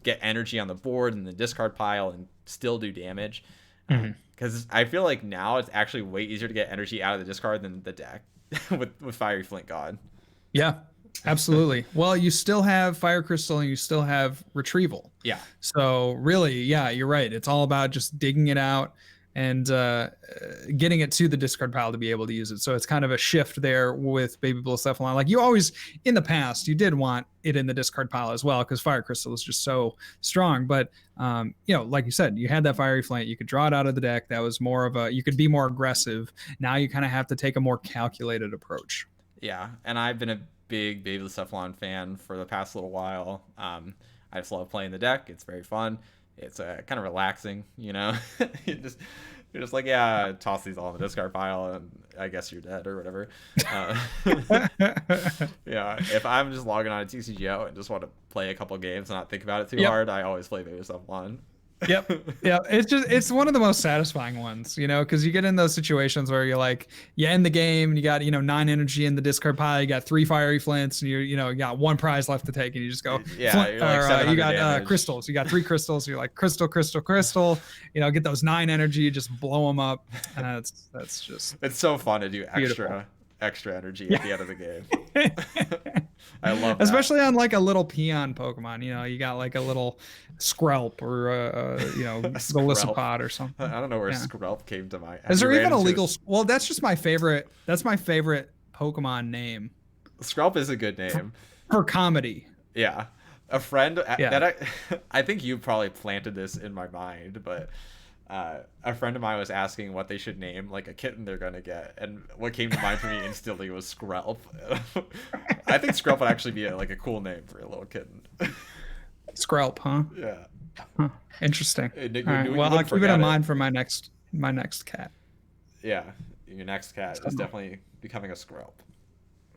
Speaker 1: get energy on the board and the discard pile and still do damage. Because I feel like now it's actually way easier to get energy out of the discard than the deck with Fiery Flint God.
Speaker 2: Yeah. Absolutely. Well, you still have Fire Crystal and you still have Retrieval.
Speaker 1: Yeah.
Speaker 2: So really, yeah, you're right. It's all about just digging it out and getting it to the discard pile to be able to use it. So it's kind of a shift there with Baby Blue Cephalon. Like you always, in the past, you did want it in the discard pile as well because Fire Crystal is just so strong. But, you know, like you said, you had that Fiery Flint. You could draw it out of the deck. That was more of a, you could be more aggressive. Now you kind of have to take a more calculated approach.
Speaker 1: Yeah. And I've been a big Baby Cephalon fan for the past little while. I just love playing the deck. It's very fun. It's kind of relaxing, you know. you're just like, yeah, toss these all in the discard pile, and I guess you're dead or whatever. Yeah, if I'm just logging on a TCGO and just want to play a couple games and not think about it too hard, I always play Baby Cephalon.
Speaker 2: Yep. Yeah. It's one of the most satisfying ones, you know, because you get in those situations where you're like, you end the game and you got, 9 energy in the discard pile, you got 3 Fiery Flints, and you got 1 prize left to take, and you just go,
Speaker 1: yeah,
Speaker 2: you got crystals, you got 3 crystals, you're like crystal, get those 9 energy, you just blow them up. And that's just,
Speaker 1: it's so fun to do extra energy at the end of the game. I love that.
Speaker 2: Especially on like a little peon Pokemon, you got like a little Skrelp or Golisopod or something.
Speaker 1: I don't know where Skrelp came to mind.
Speaker 2: Is there even a legal? Well, that's just my favorite. That's my favorite Pokemon name.
Speaker 1: Skrelp is a good name
Speaker 2: for comedy.
Speaker 1: Yeah, a friend that I think you probably planted this in my mind, but a friend of mine was asking what they should name like a kitten they're gonna get, and what came to mind for me instantly was Skrelp. I think Skrelp would actually be a cool name for a little kitten.
Speaker 2: Skrelp, huh?
Speaker 1: Yeah.
Speaker 2: Huh. Interesting.
Speaker 1: Right.
Speaker 2: Well, I'll keep it in mind for my next cat.
Speaker 1: Yeah, your next cat is definitely becoming a Skrelp.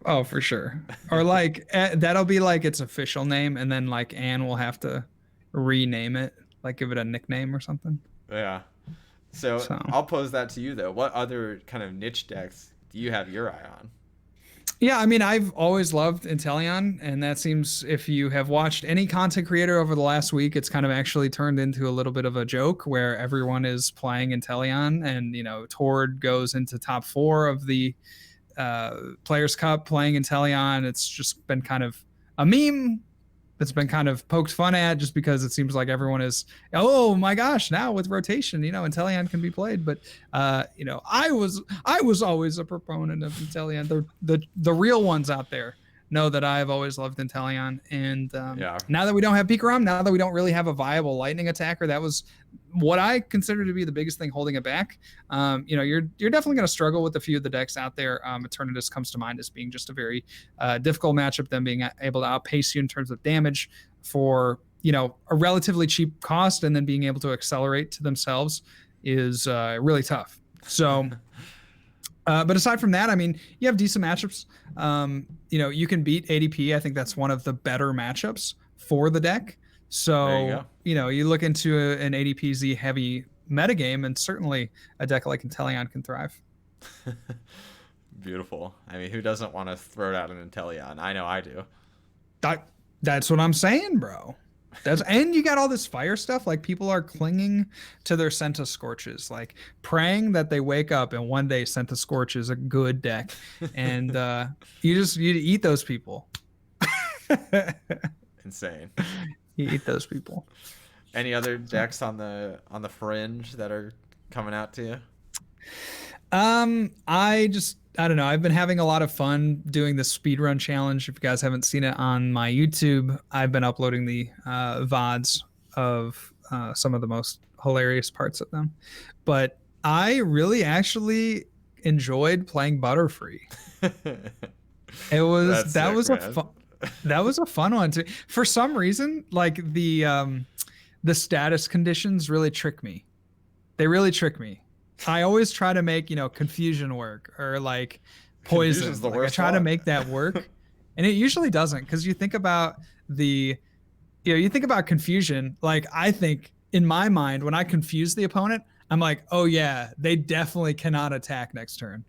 Speaker 2: Oh, for sure. Or like that'll be like its official name, and then like Anne will have to rename it, like give it a nickname or something.
Speaker 1: Yeah. So I'll pose that to you though. What other kind of niche decks do you have your eye on?
Speaker 2: Yeah, I mean, I've always loved Teleon, and that seems, if you have watched any content creator over the last week, it's kind of actually turned into a little bit of a joke where everyone is playing Teleon, and Tord goes into top 4 of the Players Cup playing Teleon. It's just been kind of a meme that's been kind of poked fun at, just because it seems like everyone is, oh my gosh, now with rotation, Teleon can be played. But I was always a proponent of Teleon. The real ones out there know that I've always loved Teleon. And now that we don't have Pikarom, now that we don't really have a viable lightning attacker, that was what I consider to be the biggest thing holding it back. You're definitely going to struggle with a few of the decks out there. Eternatus comes to mind as being just a very difficult matchup, them being able to outpace you in terms of damage for a relatively cheap cost, and then being able to accelerate to themselves is really tough. So but aside from that, I mean, you have decent matchups. You can beat ADP. I think that's one of the better matchups for the deck. So, you look into an ADPZ heavy metagame, and certainly a deck like Teleon can thrive.
Speaker 1: Beautiful. I mean, who doesn't want to throw out an Teleon? I know I do.
Speaker 2: That's what I'm saying, bro. And you got all this fire stuff. Like, people are clinging to their Centiskorches, like praying that they wake up and one day Centiskorch is a good deck, and you eat those people.
Speaker 1: Insane.
Speaker 2: You eat those people.
Speaker 1: Any other decks on the fringe that are coming out to you?
Speaker 2: I don't know. I've been having a lot of fun doing the speedrun challenge. If you guys haven't seen it on my YouTube, I've been uploading the VODs of some of the most hilarious parts of them. But I really actually enjoyed playing Butterfree. It was that was a fun that was a fun one too. For some reason, like the status conditions really trick me. They really trick me. I always try to make, confusion work or like poison.
Speaker 1: Confusion's the
Speaker 2: Like, I
Speaker 1: worst
Speaker 2: try to
Speaker 1: one.
Speaker 2: make that work. And it usually doesn't, because you think about confusion. Like, I think in my mind, when I confuse the opponent, I'm like, oh yeah, they definitely cannot attack next turn.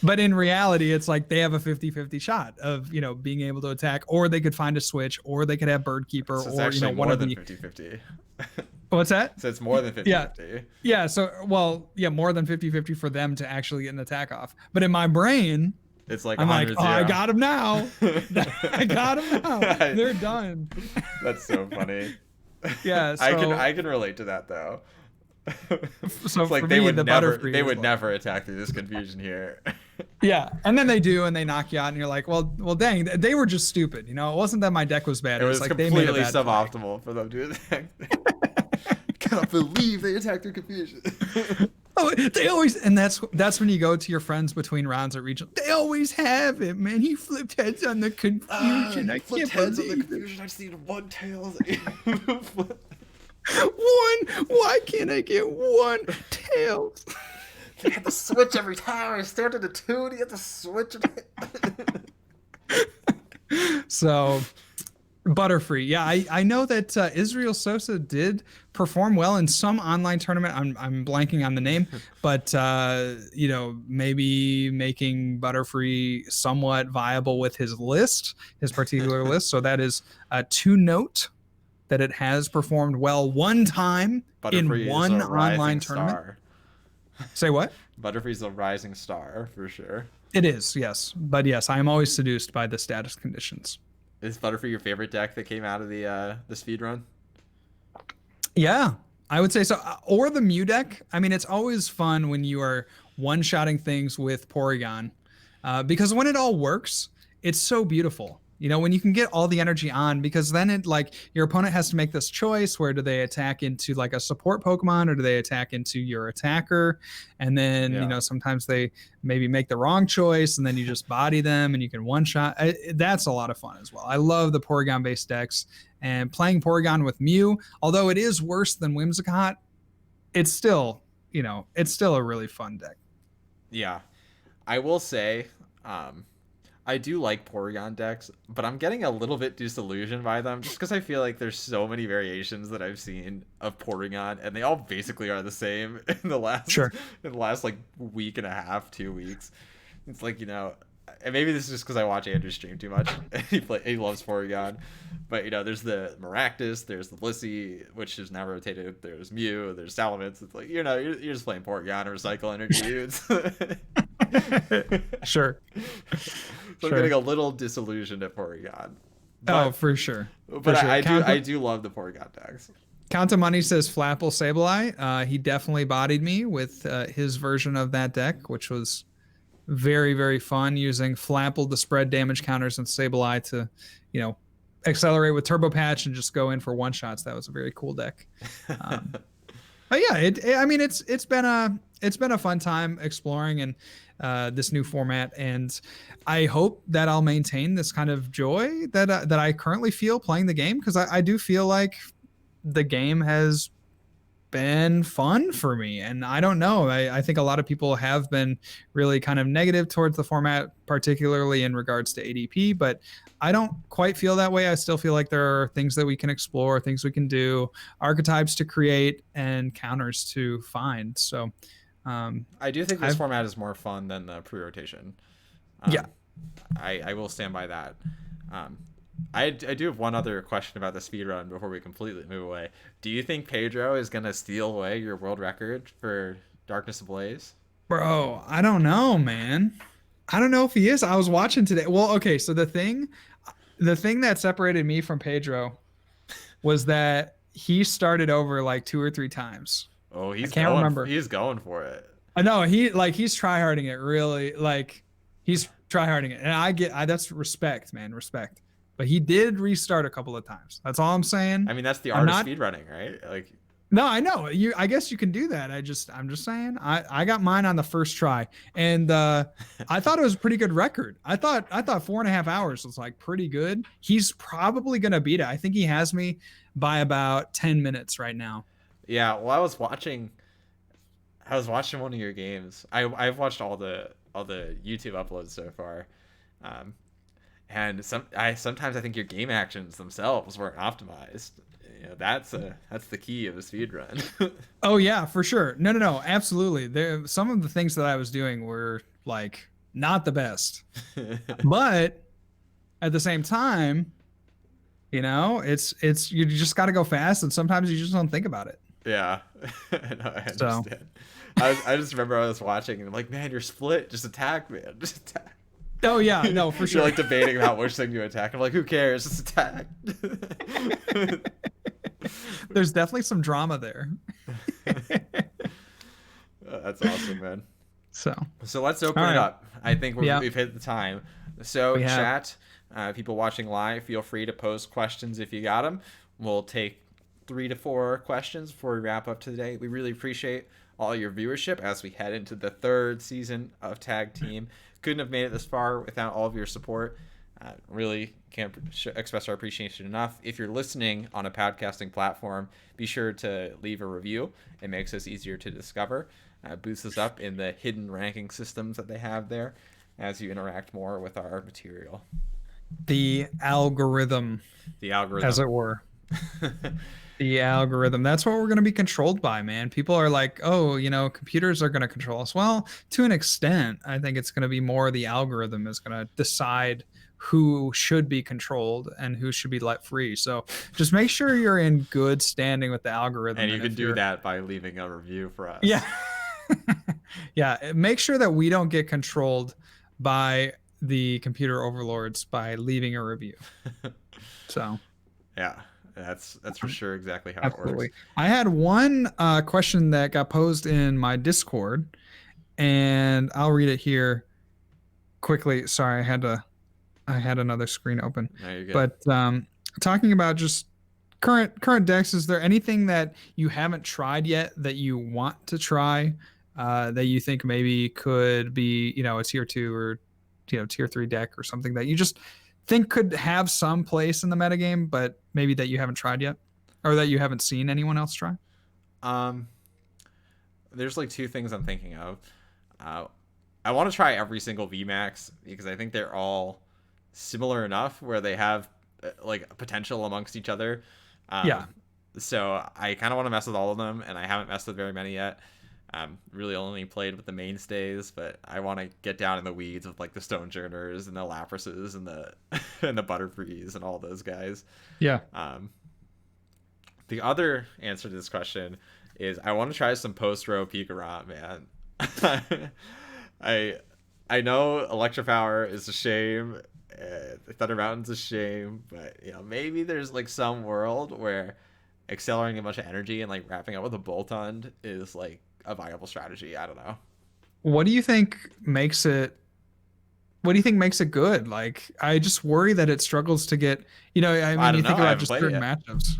Speaker 2: But in reality, it's like they have a 50-50 shot of, being able to attack, or they could find a switch, or they could have Bird Keeper,
Speaker 1: So it's
Speaker 2: or,
Speaker 1: actually
Speaker 2: one
Speaker 1: more
Speaker 2: of
Speaker 1: than
Speaker 2: the
Speaker 1: 50-50.
Speaker 2: What's that?
Speaker 1: So it's more than 50-50.
Speaker 2: Yeah, so more than 50-50 for them to actually get an attack off. But in my brain,
Speaker 1: It's like
Speaker 2: I'm like,
Speaker 1: 100-0.
Speaker 2: I got him now. I got him now. They're done.
Speaker 1: That's so funny.
Speaker 2: Yeah,
Speaker 1: I can relate to that though.
Speaker 2: So
Speaker 1: It's like
Speaker 2: for
Speaker 1: they
Speaker 2: me,
Speaker 1: would
Speaker 2: the
Speaker 1: never
Speaker 2: Butterfree
Speaker 1: they
Speaker 2: is
Speaker 1: would
Speaker 2: like-
Speaker 1: never attack through this confusion here.
Speaker 2: Yeah, and then they do, and they knock you out, and you're like, well, dang, they were just stupid. It wasn't that my deck was bad.
Speaker 1: It was
Speaker 2: like they made a
Speaker 1: completely
Speaker 2: bad play.
Speaker 1: suboptimal for them to attack. Cannot believe they attacked through confusion.
Speaker 2: Oh, they always, and that's when you go to your friends between rounds at regional. They always have it, man. He flipped heads on the confusion. I
Speaker 1: Flipped
Speaker 2: can't
Speaker 1: heads on the
Speaker 2: believe it.
Speaker 1: confusion. I just needed one tail.
Speaker 2: One. Why can't I get one tail?
Speaker 1: You had to switch every time. I started a 2 and you had to switch it.
Speaker 2: So, Butterfree. Yeah, I know that Israel Sosa did perform well in some online tournament. I'm blanking on the name, but maybe making Butterfree somewhat viable with his particular list. So that is to note that it has performed well one time
Speaker 1: Butterfree
Speaker 2: in one
Speaker 1: is a rising
Speaker 2: online tournament.
Speaker 1: star.
Speaker 2: Say what?
Speaker 1: Butterfree's a rising star for sure.
Speaker 2: It is, yes. But yes, I am always seduced by the status conditions.
Speaker 1: Is Butterfree your favorite deck that came out of the speed run?
Speaker 2: Yeah, I would say so. Or the Mew deck. I mean, it's always fun when you are one-shotting things with Porygon, because when it all works, it's so beautiful. When you can get all the energy on, because then your opponent has to make this choice: where do they attack into like a support Pokemon, or do they attack into your attacker? And then sometimes they maybe make the wrong choice, and then you just body them, and you can one shot. That's a lot of fun as well. I love the Porygon based decks, and playing Porygon with Mew, although it is worse than Whimsicott, it's still a really fun deck.
Speaker 1: Yeah, I will say. I do like Porygon decks, but I'm getting a little bit disillusioned by them just because I feel like there's so many variations that I've seen of Porygon, and they all basically are the same in the last like week and a half, 2 weeks. It's like, and maybe this is just because I watch Andrew stream too much. He loves Porygon, but there's the Maractus, there's the Blissey, which is now rotated. There's Mew, there's Salamence. It's like you're just playing Porygon, recycle energy.
Speaker 2: Sure.
Speaker 1: So I'm getting a little disillusioned at Porygon.
Speaker 2: Oh, for sure.
Speaker 1: But sure. I do love the Porygon decks.
Speaker 2: Count of Money says Flapple Sableye. He definitely bodied me with his version of that deck, which was very, very fun, using Flapple to spread damage counters and Sableye to, accelerate with Turbo Patch and just go in for one shots. That was a very cool deck. But yeah, it's been a fun time exploring and this new format, and I hope that I'll maintain this kind of joy that I currently feel playing the game, because I do feel like the game has been fun for me. And I don't know, I think a lot of people have been really kind of negative towards the format, particularly in regards to ADP, but I don't quite feel that way. I still feel like there are things that we can explore, things we can do, archetypes to create, and counters to find. So
Speaker 1: I do think this format is more fun than the pre-rotation.
Speaker 2: Yeah,
Speaker 1: I will stand by that. I do have one other question about the speedrun before we completely move away. Do you think Pedro is going to steal away your world record for Darkness Ablaze?
Speaker 2: Bro, I don't know, man. I don't know if he is. I was watching today. Well, okay, so the thing, the thing that separated me from Pedro was that he started over like 2 or 3 times.
Speaker 1: Oh,
Speaker 2: I can't remember.
Speaker 1: He's going for it.
Speaker 2: I know he's tryharding it really. Like he's tryharding it, and that's respect, man, respect. But he did restart a couple of times. That's all I'm saying.
Speaker 1: I mean, that's the
Speaker 2: I'm
Speaker 1: art of
Speaker 2: not.
Speaker 1: speedrunning, right? Like,
Speaker 2: No, I know. I guess you can do that. I'm just saying. I got mine on the first try, and I thought it was a pretty good record. I thought 4.5 hours was like pretty good. He's probably gonna beat it. I think he has me by about 10 minutes right now.
Speaker 1: yeah. Well, I was watching one of your games. I've watched all the YouTube uploads so far, um, and sometimes I think your game actions themselves weren't optimized. You know, that's the key of a speed run.
Speaker 2: Oh yeah, for sure. No, absolutely. There some of the things that I was doing were like not the best. But at the same time, it's you just got to go fast and sometimes you just don't think about it.
Speaker 1: Yeah, no, I
Speaker 2: So,
Speaker 1: understand. I just remember I was watching and I'm like, man, you're split. Just attack, man. Just attack.
Speaker 2: oh yeah, no, for
Speaker 1: You're
Speaker 2: sure.
Speaker 1: like debating about which thing to attack. I'm like, who cares? Just attack.
Speaker 2: There's definitely some drama there.
Speaker 1: That's awesome, man.
Speaker 2: So,
Speaker 1: So let's open
Speaker 2: all
Speaker 1: it
Speaker 2: right.
Speaker 1: up. I think
Speaker 2: Yeah.
Speaker 1: we've hit the time. So
Speaker 2: We have.
Speaker 1: chat, people watching live, feel free to post questions if you got them. We'll take 3 to 4 questions before we wrap up today. We really appreciate all your viewership as we head into the 3rd season of Tag Team. Couldn't have made it this far without all of your support. Really can't express our appreciation enough. If you're listening on a podcasting platform, be sure to leave a review. It makes us easier to discover. Boosts us up in the hidden ranking systems that they have there as you interact more with our material.
Speaker 2: The algorithm,
Speaker 1: The algorithm.
Speaker 2: as it were. The algorithm. That's what we're going to be controlled by, man. People are like, oh, computers are going to control us. Well, to an extent, I think it's going to be more the algorithm is going to decide who should be controlled and who should be let free. So just make sure you're in good standing with the algorithm.
Speaker 1: And you can do that by leaving a review for us.
Speaker 2: Yeah. Yeah. Make sure that we don't get controlled by the computer overlords by leaving a review. So
Speaker 1: yeah. That's for sure exactly how
Speaker 2: absolutely.
Speaker 1: it works.
Speaker 2: I had one question that got posed in my Discord, and I'll read it here quickly. Sorry, I had another screen open.
Speaker 1: No, you're good.
Speaker 2: But talking about just current decks, is there anything that you haven't tried yet that you want to try that you think maybe could be a tier 2 or tier 3 deck or something that you just think could have some place in the metagame, but maybe that you haven't tried yet, or that you haven't seen anyone else try?
Speaker 1: There's like 2 things I'm thinking of. I want to try every single VMAX because I think they're all similar enough where they have like potential amongst each other.
Speaker 2: Yeah.
Speaker 1: So I kind of want to mess with all of them, and I haven't messed with very many yet. Really only played with the mainstays, but I want to get down in the weeds with like the Stonejourners and the Laprases and the and the Butterfrees and all those guys.
Speaker 2: Yeah.
Speaker 1: The other answer to this question is I want to try some post-row Pikarom, man. I know Electropower is a shame. Thunder Mountain's a shame, but maybe there's like some world where accelerating a bunch of energy and like wrapping up with a Boltund is like a viable strategy. I don't know.
Speaker 2: What do you think makes it good? Like, I just worry that it struggles to get, I mean, you think about just certain matchups.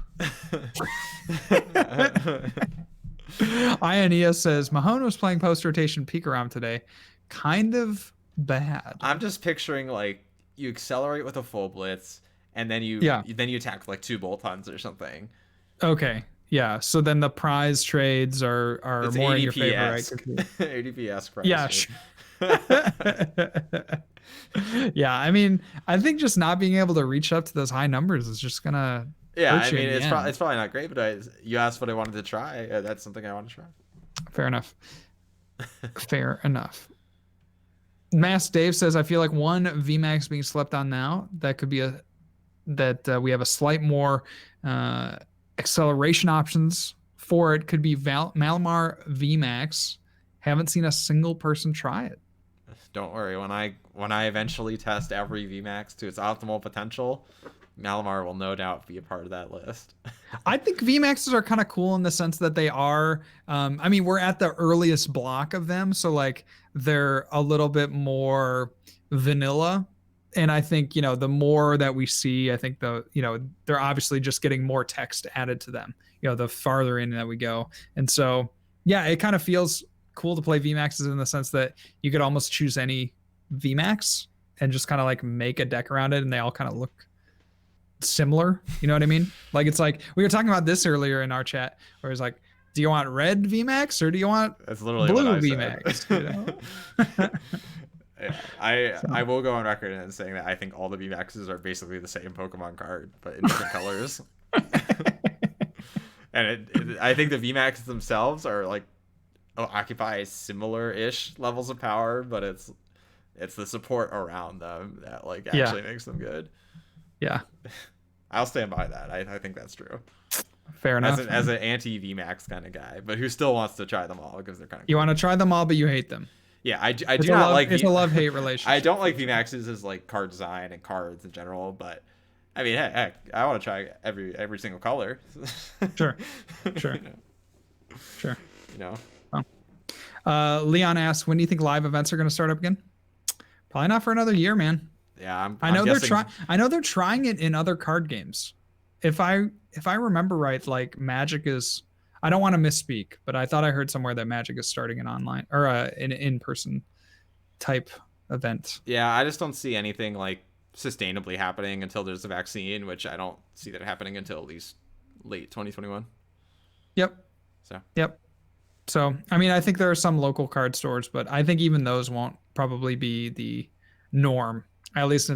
Speaker 2: Ionia says Mahone was playing post rotation Pikarom today. Kind of bad.
Speaker 1: I'm just picturing like you accelerate with a full blitz and then you attack with like 2 Boltunds or something.
Speaker 2: Okay. Yeah. So then the prize trades are
Speaker 1: It's
Speaker 2: more in your favor, right?
Speaker 1: ADP-esque prize.
Speaker 2: Yeah. Yeah. I mean, I think just not being able to reach up to those high numbers is just gonna.
Speaker 1: Yeah. I mean, it's probably not great, but you asked what I wanted to try. That's something I want to try.
Speaker 2: Fair enough. Fair enough. Mass Dave says, I feel like one VMAX being slept on now. That could be we have a slight more acceleration options for it. Could be Malamar VMAX. Haven't seen a single person try it.
Speaker 1: don't worry. When I eventually test every VMAX to its optimal potential, Malamar will no doubt be a part of that list.
Speaker 2: I think VMAXs are kind of cool in the sense that they are. I mean, we're at the earliest block of them, so like they're a little bit more vanilla. And I think, the more that we see, I think they're obviously just getting more text added to them, the farther in that we go. And so, yeah, it kind of feels cool to play VMAXs in the sense that you could almost choose any VMAX and just kind of like make a deck around it, and they all kind of look similar. You know what I mean? Like, it's like we were talking about this earlier in our chat, where it's like, do you want red VMAX or do you want
Speaker 1: That's literally
Speaker 2: blue
Speaker 1: what I
Speaker 2: VMAX?
Speaker 1: Yeah, I will go on record in saying that I think all the VMAXs are basically the same Pokemon card, but in different colors. And I think the VMAXs themselves are like occupy similar-ish levels of power, but it's the support around them that like actually makes them good.
Speaker 2: Yeah,
Speaker 1: I'll stand by that. I think that's true.
Speaker 2: Fair enough.
Speaker 1: As an anti VMAX kind of guy, but who still wants to try them all because they're kind of.
Speaker 2: You want to try them all, but you hate them.
Speaker 1: Yeah, I do not like.
Speaker 2: It's a love-hate relationship.
Speaker 1: I don't like VMAXs as like card design and cards in general, but I mean, heck, I want to try every single color.
Speaker 2: Sure. Leon asks, when do you think live events are going to start up again? Probably not for another year, man.
Speaker 1: Yeah,
Speaker 2: I know they're trying. I know they're trying it in other card games. If I remember right, like Magic is. I don't want to misspeak, but I thought I heard somewhere that Magic is starting an online or an in-person type event.
Speaker 1: Yeah, I just don't see anything like sustainably happening until there's a vaccine, which I don't see that happening until at least late 2021.
Speaker 2: Yep. So, I mean, I think there are some local card stores, but I think even those won't probably be the norm, at least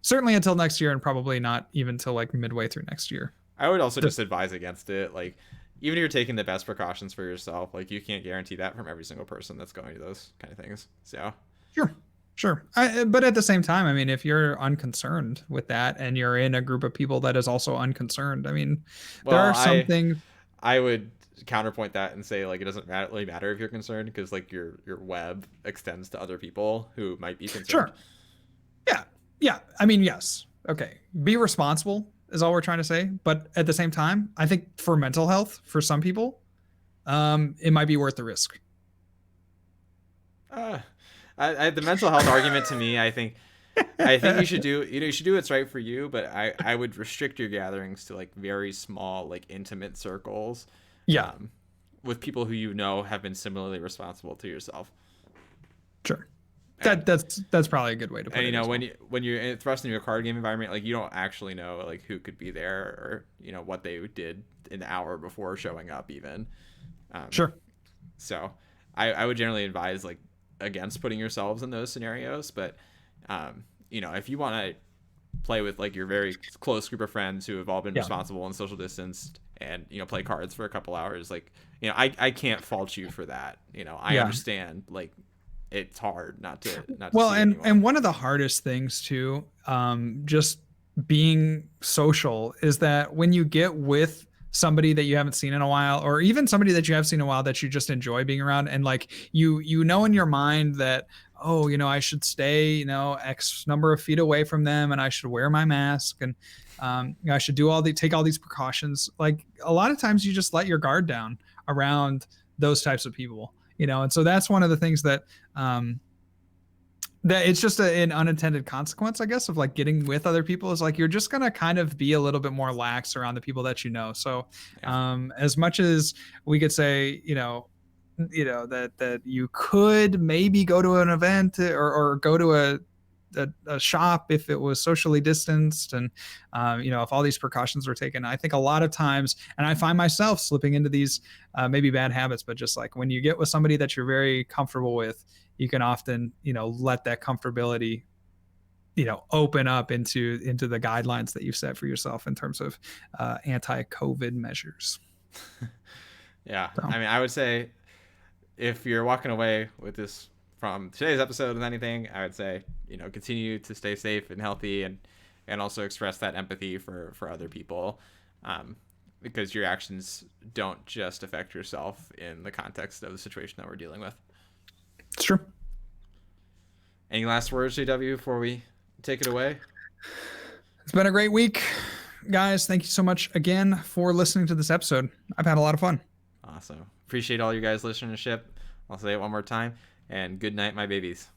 Speaker 2: certainly until next year, and probably not even till like midway through next year.
Speaker 1: I would also just advise against it. Like, even if you're taking the best precautions for yourself, like you can't guarantee that from every single person that's going to those kind of things. So
Speaker 2: sure. But at the same time, I mean, if you're unconcerned with that and you're in a group of people that is also unconcerned, I mean, there are some things.
Speaker 1: I would counterpoint that and say like it doesn't really matter if you're concerned, because like your web extends to other people who might be concerned.
Speaker 2: Sure. Yeah. I mean, yes. Okay. Be responsible is all we're trying to say. But at the same time, I think for mental health, for some people, it might be worth the risk.
Speaker 1: The mental health argument to me, I think you should do what's right for you, but I would restrict your gatherings to like very small, like intimate circles.
Speaker 2: Yeah.
Speaker 1: With people who have been similarly responsible to yourself.
Speaker 2: Sure. That's probably a good way to put it.
Speaker 1: And when you're thrust into a card game environment, like you don't actually know like who could be there or what they did an hour before showing up even.
Speaker 2: Sure.
Speaker 1: So I would generally advise like against putting yourselves in those scenarios, but if you want to play with like your very close group of friends who have all been responsible and social distanced and play cards for a couple hours, like I can't fault you for that. I understand like it's hard not to
Speaker 2: well, and one of the hardest things too, just being social, is that when you get with somebody that you haven't seen in a while, or even somebody that you have seen in a while that you just enjoy being around, and like you know in your mind that I should stay X number of feet away from them, and I should wear my mask, and I should take all these precautions. Like a lot of times you just let your guard down around those types of people. And so that's one of the things that that it's just an unintended consequence, I guess, of like getting with other people, is like you're just gonna kind of be a little bit more lax around the people that So as much as we could say that you could maybe go to an event or go to a shop if it was socially distanced, and if all these precautions were taken, I think a lot of times, and I find myself slipping into these maybe bad habits, but just like when you get with somebody that you're very comfortable with, you can often let that comfortability open up into the guidelines that you've set for yourself in terms of anti-COVID measures.
Speaker 1: Yeah. So. I mean, I would say if you're walking away with this from today's episode of anything, I would say, continue to stay safe and healthy, and also express that empathy for other people, because your actions don't just affect yourself in the context of the situation that we're dealing with.
Speaker 2: It's true.
Speaker 1: Any last words, JW, before we take it away?
Speaker 2: It's been a great week, guys. Thank you so much again for listening to this episode. I've had a lot of fun.
Speaker 1: Awesome. Appreciate all you guys' listenership. I'll say it one more time. And good night, my babies.